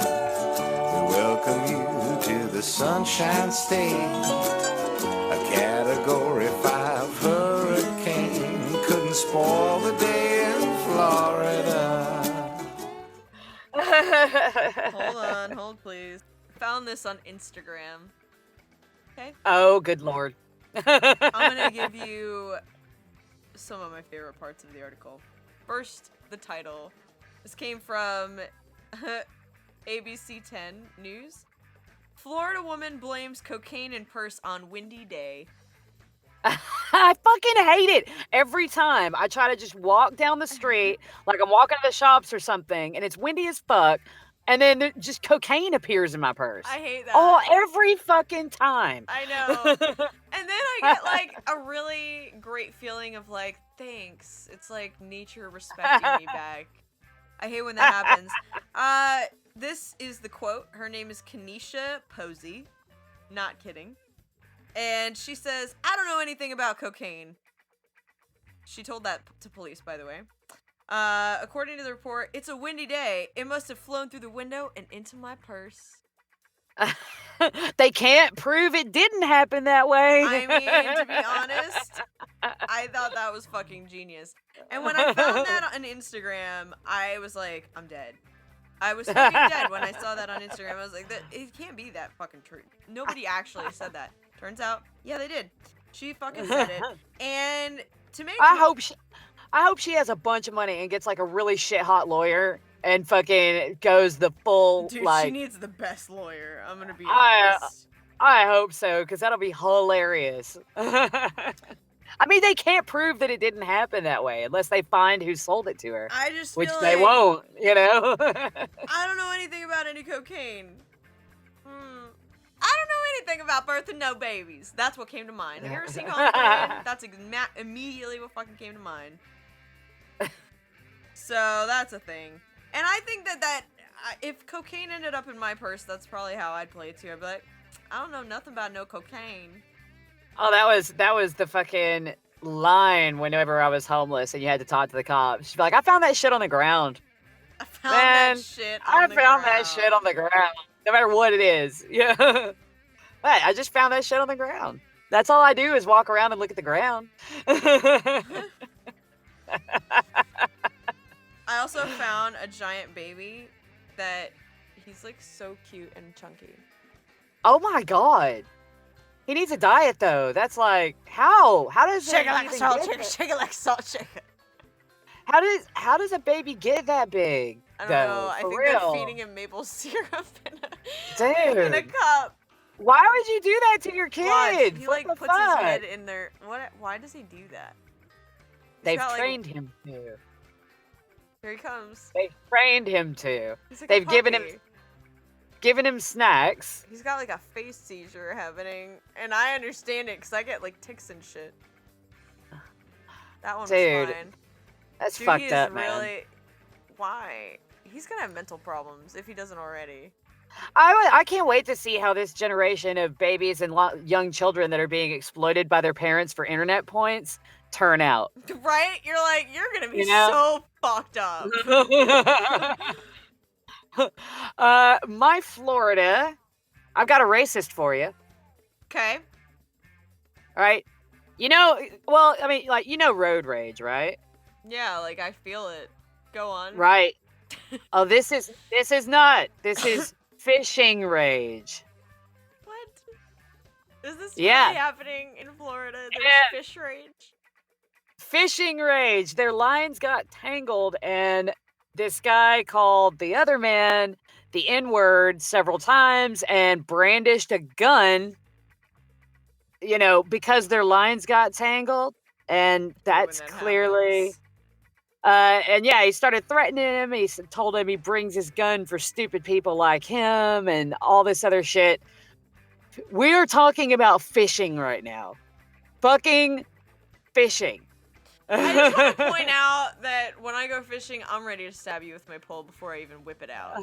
We welcome you to the Sunshine State. A Category 5 hurricane couldn't spoil the day in Florida. Hold please. Found this on Instagram. Okay. Oh, good lord. I'm gonna give you some of my favorite parts of the article. First, the title. This came from ABC 10 News. Florida woman blames cocaine in purse on windy day. I fucking hate it. Every time I try to just walk down the street, like I'm walking to the shops or something, and it's windy as fuck, and then just cocaine appears in my purse. I hate that. Oh, every fucking time. I know. And then I get like a really great feeling of like, thanks. It's like nature respecting me back. I hate when that happens. This is the quote. Her name is Kenesha Posey. Not kidding. And she says, I don't know anything about cocaine. She told that to police, by the way. According to the report, it's a windy day. It must have flown through the window and into my purse. They can't prove it didn't happen that way. I mean, to be honest, I thought that was fucking genius. And when I found that on Instagram, I was like, I'm dead. I was fucking dead when I saw that on Instagram. I was like, it can't be that fucking true. Nobody actually said that. Turns out, yeah, they did. She fucking said it. And to make I hope she has a bunch of money and gets like a really shit hot lawyer and fucking goes the full dude, like. she needs the best lawyer. I'm gonna be honest. I hope so, because that'll be hilarious. I mean, they can't prove that it didn't happen that way unless they find who sold it to her. I just which feel they like, won't, you know. I don't know anything about any cocaine. I don't know anything about birthing no babies. That's what came to mind. Have you ever seen Home Brain? That's immediately what fucking came to mind. So that's a thing. And I think that if cocaine ended up in my purse, that's probably how I'd play it too. I'd be like, I don't know nothing about no cocaine. Oh, that was the fucking line whenever I was homeless and you had to talk to the cops. She'd be like, I found that shit on the ground. I found that shit on the ground. No matter what it is. Yeah. Hey, I just found that shit on the ground. That's all I do is walk around and look at the ground. I also found a giant baby that he's like so cute and chunky. Oh my god. He needs a diet though. That's like how does shake it like salt chicken? Shake it like salt chicken. How does a baby get that big? I don't know. I think they're feeding him maple syrup in a cup. Why would you do that to your kid? Watch, he like puts his head in their why does he do that? They've trained him to. Here he comes. They've trained him to. Like they've given him snacks. He's got like a face seizure happening, and I understand it because I get like tics and shit. That one was fine. That's fucked up, man. Really, why? He's gonna have mental problems if he doesn't already. I can't wait to see how this generation of babies and young children that are being exploited by their parents for internet points turn out. Right? You're like, you're gonna be so fucked up. My Florida, I've got a racist for you. Okay. All right. You know, well, I mean, like, you know road rage, right? Yeah, like I feel it. Go on. Right. Oh, this is not. This is fishing rage. What? Is this Yeah. really happening in Florida? There's Yeah. fish rage? Fishing rage. Their lines got tangled, and this guy called the other man the N-word several times and brandished a gun, you know, because their lines got tangled. And that's that clearly... and yeah, he started threatening him. He told him he brings his gun for stupid people like him and all this other shit. We are talking about fishing right now. Fucking fishing. I just want to point out that when I go fishing, I'm ready to stab you with my pole before I even whip it out.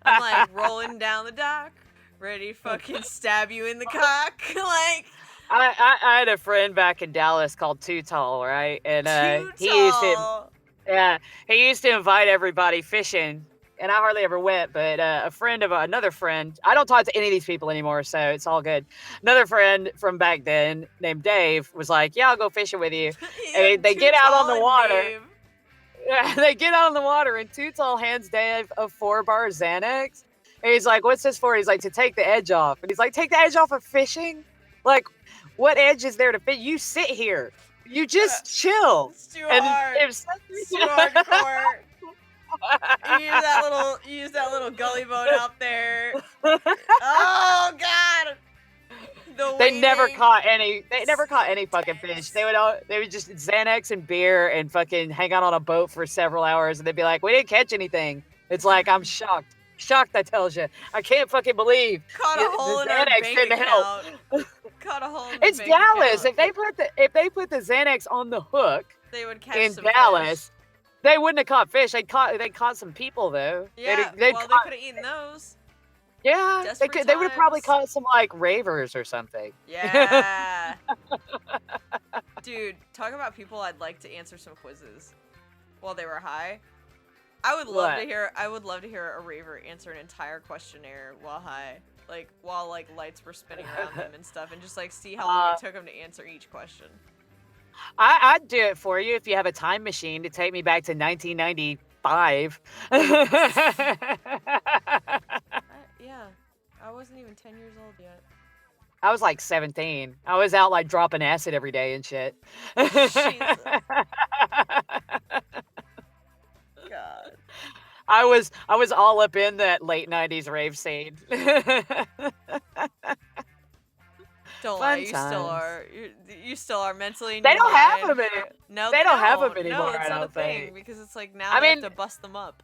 I'm like rolling down the dock, ready to fucking stab you in the cock. Like, I had a friend back in Dallas called Too Tall, right? And he used to invite everybody fishing, and I hardly ever went. But a friend of another friend, I don't talk to any of these people anymore, so it's all good. Another friend from back then named Dave was like, "Yeah, I'll go fishing with you." And they get out on the water. Yeah, they get out on the water, and Too Tall hands Dave a 4-bar Xanax. And he's like, "What's this for?" He's like, "To take the edge off." And he's like, "Take the edge off of fishing? Like, what edge is there to fit? You sit here. You just chill." It's too hard. It's too hardcore. You use that little gully boat out there. Oh God! They never caught any fucking fish. They would just Xanax and beer and fucking hang out on a boat for several hours, and they'd be like, "We didn't catch anything." It's like, I'm shocked. Shocked, I tells you. I can't fucking believe caught a hole in our bank account. Caught a hole in the It's bank Dallas. account. If they put the Xanax on the hook They would catch in some Dallas, fish. they wouldn't have caught fish. They caught some people though. Yeah, they well, they could have eaten those. Yeah, Desperate they would have probably times. caught some like ravers or something. Yeah. Dude, talk about people I'd like to answer some quizzes while they were high. I would love to hear a raver answer an entire questionnaire while high. Like while like lights were spinning around them and stuff, and just like see how long it took them to answer each question. I'd do it for you if you have a time machine to take me back to 1995. Yeah, I wasn't even 10 years old yet. I was like 17. I was out like dropping acid every day and shit. God. I was all up in that late 90s rave scene. Don't lie, you still are. You still are mentally. They don't have them anymore. No, they don't have them anymore. No, it's I not a don't thing think. because it's like now they have to bust them up.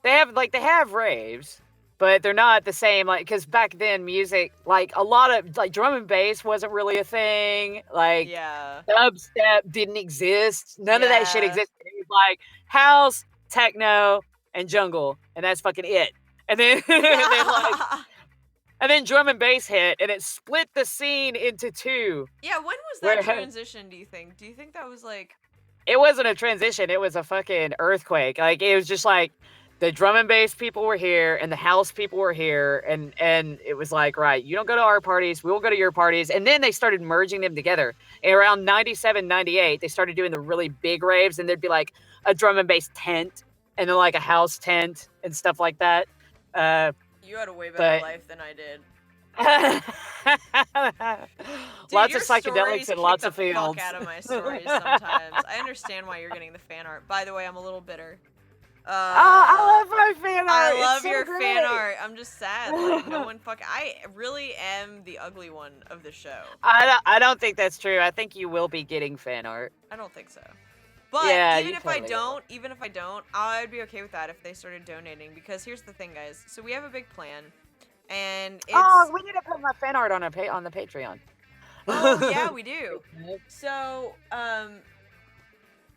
They have raves, but they're not the same. Like, because back then music, like a lot of like drum and bass wasn't really a thing. Like, dubstep didn't exist. None of that shit existed. It was like house, techno, and jungle, and that's fucking it. And then and then drum and bass hit, and it split the scene into two. Yeah, when was that transition, do you think? Do you think that was like... It wasn't a transition, it was a fucking earthquake. Like, it was just like, the drum and bass people were here, and the house people were here, and it was like, right, you don't go to our parties, we will go to your parties. And then they started merging them together. And around 97, 98, they started doing the really big raves, and there'd be like a drum and bass tent, and then like a house tent, and stuff like that. You had a way better life than I did. Dude, lots of psychedelics and lots of fields. Fuck out of my stories sometimes. I understand why you're getting the fan art. By the way, I'm a little bitter. I love my fan art. I love so your great. fan art. I'm just sad. Like, no one I really am the ugly one of the show. I don't think that's true. I think you will be getting fan art. I don't think so. But yeah, even if I don't, I'd be okay with that if they started donating. Because here's the thing, guys. So we have a big plan, and it's... Oh, we need to put my fan art on the Patreon. Oh yeah, we do. So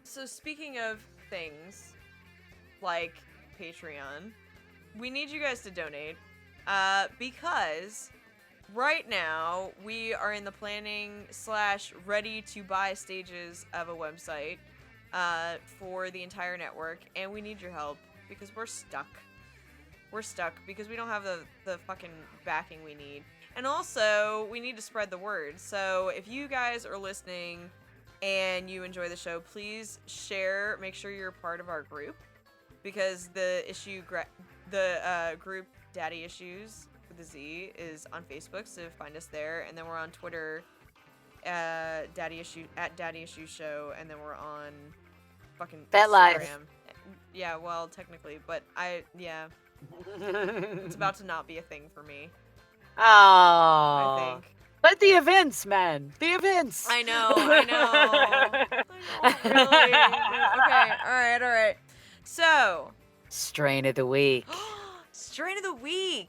so speaking of things like Patreon, we need you guys to donate because right now we are in the planning / ready to buy stages of a website for the entire network, and we need your help because we're stuck. We're stuck because we don't have the fucking backing we need. And also, we need to spread the word. So if you guys are listening and you enjoy the show, please share. Make sure you're a part of our group, because the group Daddy Issues with a Z is on Facebook, so find us there. And then we're on Twitter Daddy Issues Show, and then we're on fucking That Instagram. life. Yeah, well, technically, but it's about to not be a thing for me. Oh. I think. But the events, man. The events. I know. Really. Okay, all right. So, Strain of the week. strain of the week.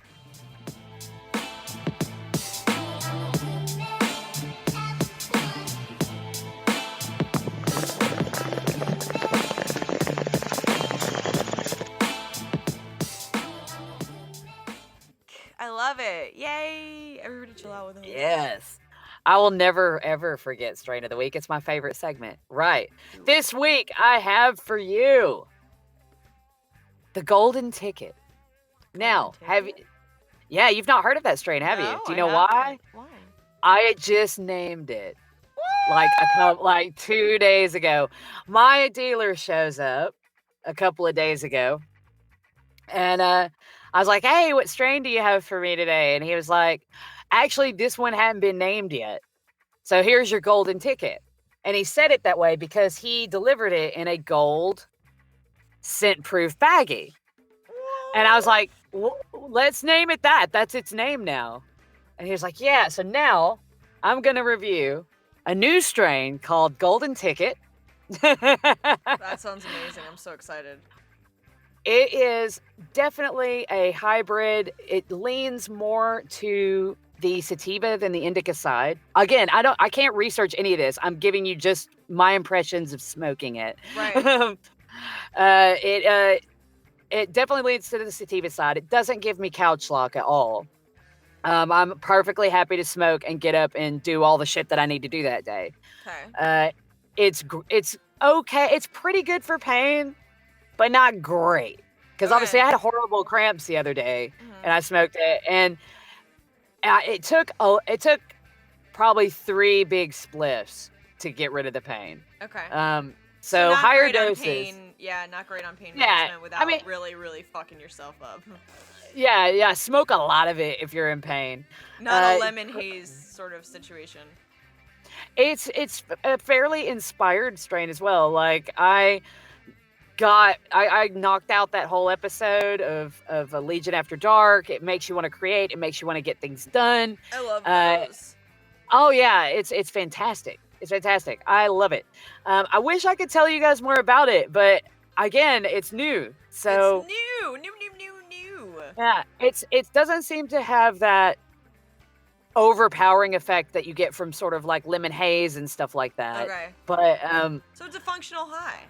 I love it. Yay. Everybody chill out with us. Yes. I will never, ever forget Strain of the Week. It's my favorite segment. Right. This week, I have for you the Golden Ticket. Now, you've not heard of that strain, have you? No, Do you I know why? haven't. Why? I just named it like 2 days ago. My dealer shows up a couple of days ago, and I was like, "Hey, what strain do you have for me today?" And he was like, "Actually, this one hadn't been named yet. So here's your golden ticket." And he said it that way because he delivered it in a gold scent-proof baggie. And I was like, let's name it that. That's its name now. And he was like, yeah. So now I'm going to review a new strain called Golden Ticket. That sounds amazing. I'm so excited. It is definitely a hybrid. It leans more to the sativa than the indica side. Again, I can't research any of this. I'm giving you just my impressions of smoking it. Right. It definitely leans to the sativa side. It doesn't give me couch lock at all. I'm perfectly happy to smoke and get up and do all the shit that I need to do that day. Okay. It's okay. It's pretty good for pain, but not great. Because obviously I had horrible cramps the other day, and I smoked it, and it took probably 3 big spliffs to get rid of the pain. Okay. So not higher great on doses. pain. Yeah, not great on pain Yeah, management without I mean- really, really fucking yourself up. Yeah. Smoke a lot of it if you're in pain. Not a lemon haze sort of situation. It's a fairly inspired strain as well. Like I knocked out that whole episode of a Legion After Dark. It makes you want to create. It makes you want to get things done. I love those. Oh yeah, it's fantastic. It's fantastic. I love it. I wish I could tell you guys more about it, but again, it's new. So it's new. yeah, it doesn't seem to have that overpowering effect that you get from sort of like lemon haze and stuff like that. Okay. But So it's a functional high.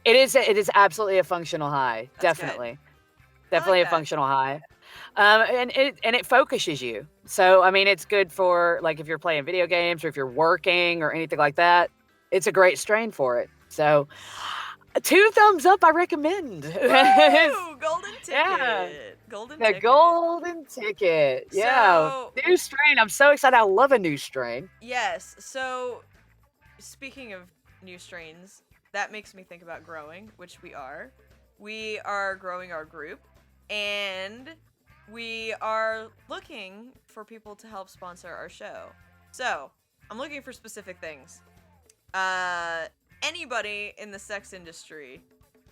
it is absolutely a functional high. That's Definitely. good. Definitely a that. functional high. And it focuses you. So I mean it's good for like if you're playing video games or if you're working or anything like that. It's a great strain for it. So 2 thumbs up, I recommend. Woo! Golden ticket. Yeah. Golden The ticket. golden ticket. Yeah. So- New strain. I'm so excited. I love a new strain. Yes. So, speaking of new strains, that makes me think about growing, which we are. We are growing our group, and we are looking for people to help sponsor our show. So, I'm looking for specific things. Anybody in the sex industry,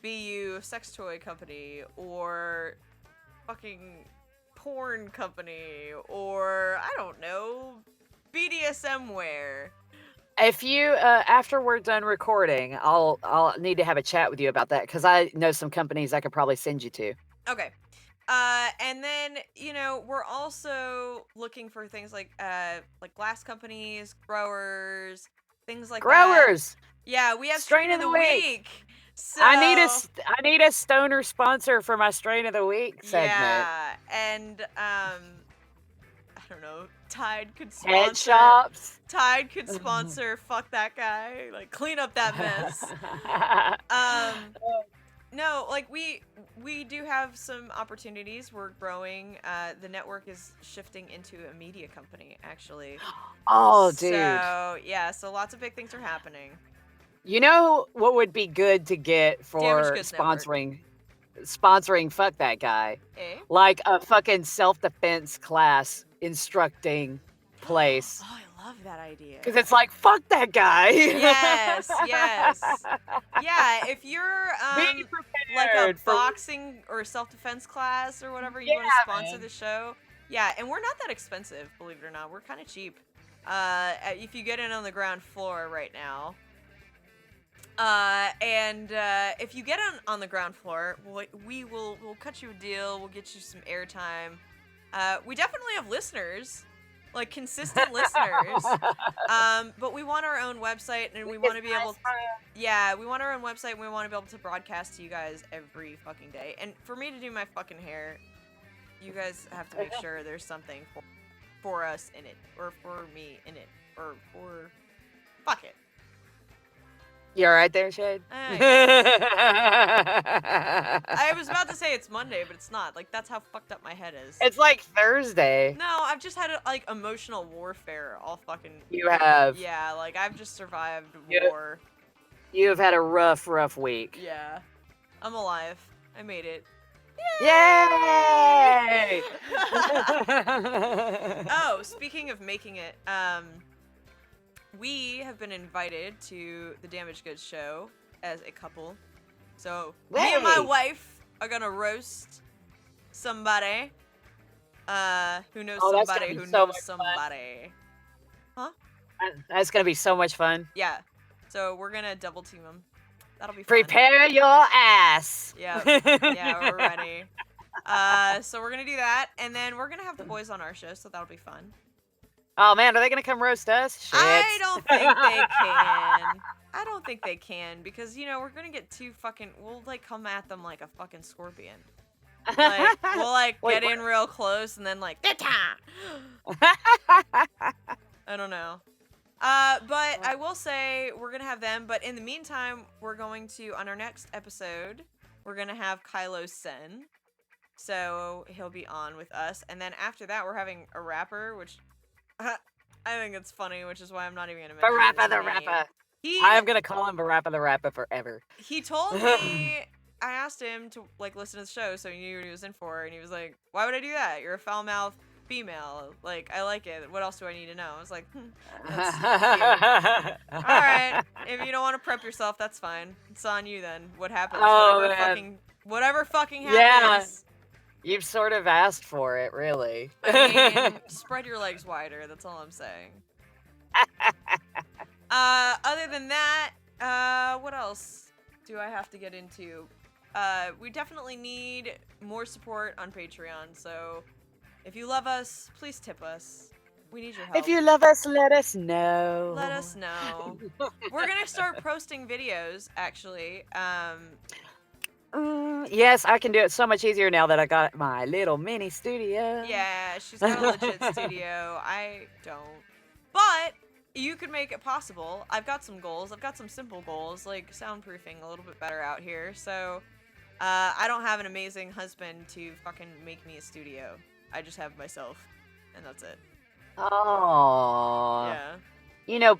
be you a sex toy company or fucking porn company or I don't know, BDSM wear. If you after we're done recording, I'll need to have a chat with you about that because I know some companies I could probably send you to. Okay. And then, we're also looking for things like glass companies, growers, things like that. Growers. Yeah, we have Strain of the week. So I need a stoner sponsor for my strain of the week segment. yeah, and I don't know. Tide could Head sponsor. shops. Tide could sponsor. Fuck that guy. Like clean up that mess. no, like we do have some opportunities. We're growing. The network is shifting into a media company, actually. Oh, dude. So yeah, so lots of big things are happening. You know what would be good to get for Damaged Goods Network. sponsoring fuck that guy? Eh? Like a fucking self-defense class instructing place. Oh, I love that idea. Because it's like, fuck that guy. Yes, yes. Yeah, if you're Be like a prepared for- boxing or self-defense class or whatever, you want to sponsor the show. Yeah, and we're not that expensive, believe it or not. We're kind of cheap. If you get in on the ground floor right now. If you get on the ground floor, we'll cut you a deal. We'll get you some airtime. We definitely have listeners, like consistent listeners. But we want our own website, and we want to be able. We want our own website, and we want to be able to broadcast to you guys every fucking day. And for me to do my fucking hair, you guys have to make sure there's something for us in it, or for me in it, or for fuck it. You all right there, Shade? I was about to say it's Monday, but it's not. Like, that's how fucked up my head is. It's like Thursday. No, I've just had, like, emotional warfare all fucking... You have. Yeah, like, I've just survived You- war. You have had a rough week. Yeah. I'm alive. I made it. Yay! Oh, speaking of making it, we have been invited to the Damaged Goods show as a couple. So, me and my wife are gonna roast somebody who knows Oh, that's somebody gonna be who so knows much fun. somebody. Huh? That's gonna be so much fun. Yeah. So, we're gonna double team them. That'll be fun. Prepare your ass. Yeah. Yeah, we're ready. So we're gonna do that, and then we're gonna have the boys on our show, so that'll be fun. Oh man, are they gonna come roast us? Shit. I don't think they can. I don't think they can, because, you know, we're gonna get too fucking... We'll, like, come at them like a fucking scorpion. Like, we'll, like, get in real close, and then, like... I don't know. But I will say we're gonna have them, but in the meantime, we're going to, on our next episode, we're gonna have Kylo Sen. So he'll be on with us, and then after that, we're having a rapper, which I think it's funny, which is why I'm not even gonna mention Barappa his the name. Rapper. He, I am gonna call him Barappa the Rapper forever. He told me, I asked him to, like, listen to the show so he knew what he was in for, and he was like, why would I do that? You're a foul-mouthed female. Like, I like it. What else do I need to know? I was like, that's cute. Alright, if you don't want to prep yourself, that's fine. It's on you then. What happens? Oh, Whatever fucking happens. Yeah. You've sort of asked for it, really. I mean, spread your legs wider, that's all I'm saying. Other than that, what else do I have to get into? We definitely need more support on Patreon, so if you love us, please tip us. We need your help. If you love us, let us know. Let us know. We're gonna start posting videos, actually. Yes, I can do it so much easier now that I got my little mini studio. Yeah, she's got a legit studio. I don't. But you could make it possible. I've got some goals. I've got some simple goals, like soundproofing a little bit better out here. So, I don't have an amazing husband to fucking make me a studio. I just have myself, and that's it. Oh. Yeah. You know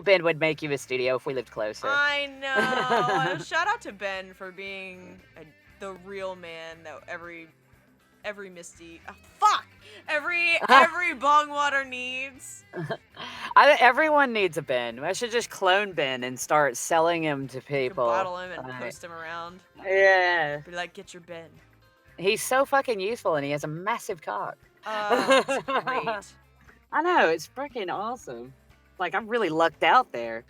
Ben would make you a studio if we lived closer. I know. Shout out to Ben for being the real man that every Misty, every Bongwater needs. Everyone needs a Ben. I should just clone Ben and start selling him to people. Bottle him and post him around. Yeah. Be like, get your Ben. He's so fucking useful, and he has a massive cock. That's great. I know, it's freaking awesome. Like, I'm really lucked out there.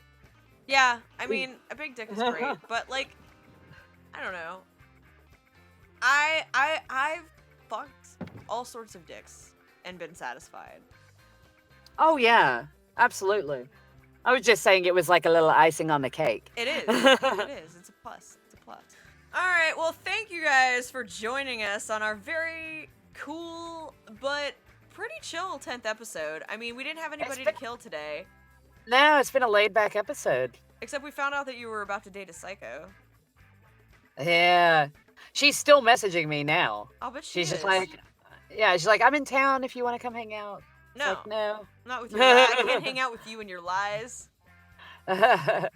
Yeah, I mean, a big dick is great, but, like, I don't know. I've fucked all sorts of dicks and been satisfied. Oh, yeah. Absolutely. I was just saying it was like a little icing on the cake. It is. It is. It's a plus. It's a plus. All right. Well, thank you guys for joining us on our very cool but pretty chill 10th episode. I mean, we didn't have anybody to kill today. No, it's been a laid-back episode. Except we found out that you were about to date a psycho. Yeah. She's still messaging me now. I'll bet she She's just is. like, yeah, she's like, I'm in town if you want to come hang out. It's No. like, no. Not with your I can't hang out with you and your lies. I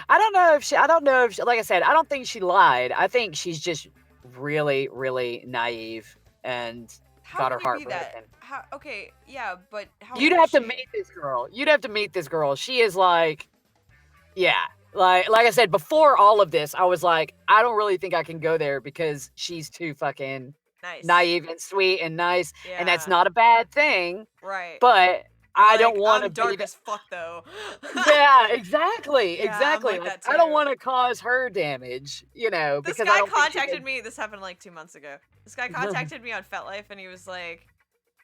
don't know if she, like I said, I don't think she lied. I think she's just really, really naive and How got can her you heart be broken. that? How? Okay, yeah, but how You'd old have is to she? meet this girl. You'd have to meet this girl. She is like, yeah. Like I said, before all of this, I was like, I don't really think I can go there because she's too fucking Nice. naive and sweet and nice. And that's Yeah. not a bad thing. Right. But I don't Like, want to I'm be dark that. as fuck though. Yeah, exactly. Yeah, I'm exactly. like that I don't too. want to cause her damage, This because I guy don't think she contacted can... me. This happened like 2 months ago. This guy contacted me on FetLife, and he was like,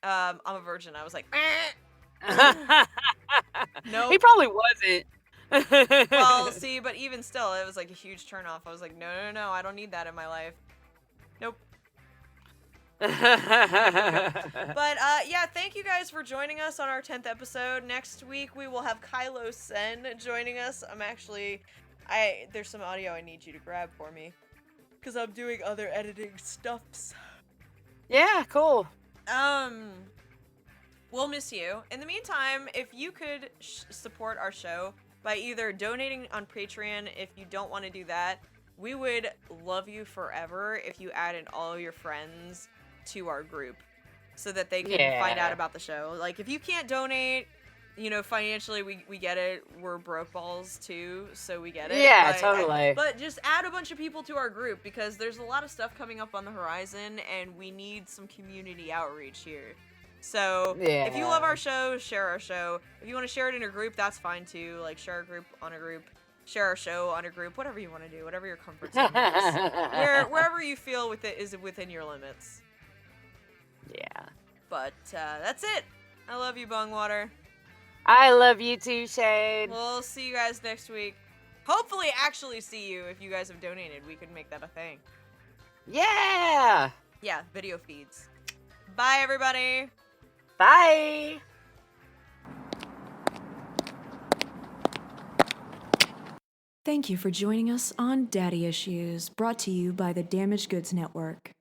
"I'm a virgin." I was like, "Nope." He probably wasn't. Well, see, but even still, it was like a huge turnoff. I was like, "No, no, no, I don't need that in my life." Nope. But yeah, thank you guys for joining us on our 10th episode. Next week we will have Kylo Sen joining us. There's some audio I need you to grab for me, because I'm doing other editing stuffs. Yeah, cool. We'll miss you. In the meantime, if you could support our show by either donating on Patreon, if you don't want to do that, we would love you forever if you added all your friends to our group so that they can find out about the show. Like, if you can't donate, financially, we get it. We're broke balls too, so we get it. Yeah, totally. But just add a bunch of people to our group, because there's a lot of stuff coming up on the horizon, and we need some community outreach here. So if you love our show, share our show. If you want to share it in a group, that's fine too. Like, share our group on a group, share our show on a group, whatever you want to do, whatever your comfort zone is. Wherever you feel is within your limits. Yeah. But that's it. I love you, Bungwater. I love you too, Shane. We'll see you guys next week. Hopefully actually see you. If you guys have donated, we could make that a thing. Yeah. Yeah, video feeds. Bye, everybody. Bye. Thank you for joining us on Daddy Issues, brought to you by the Damaged Goods Network.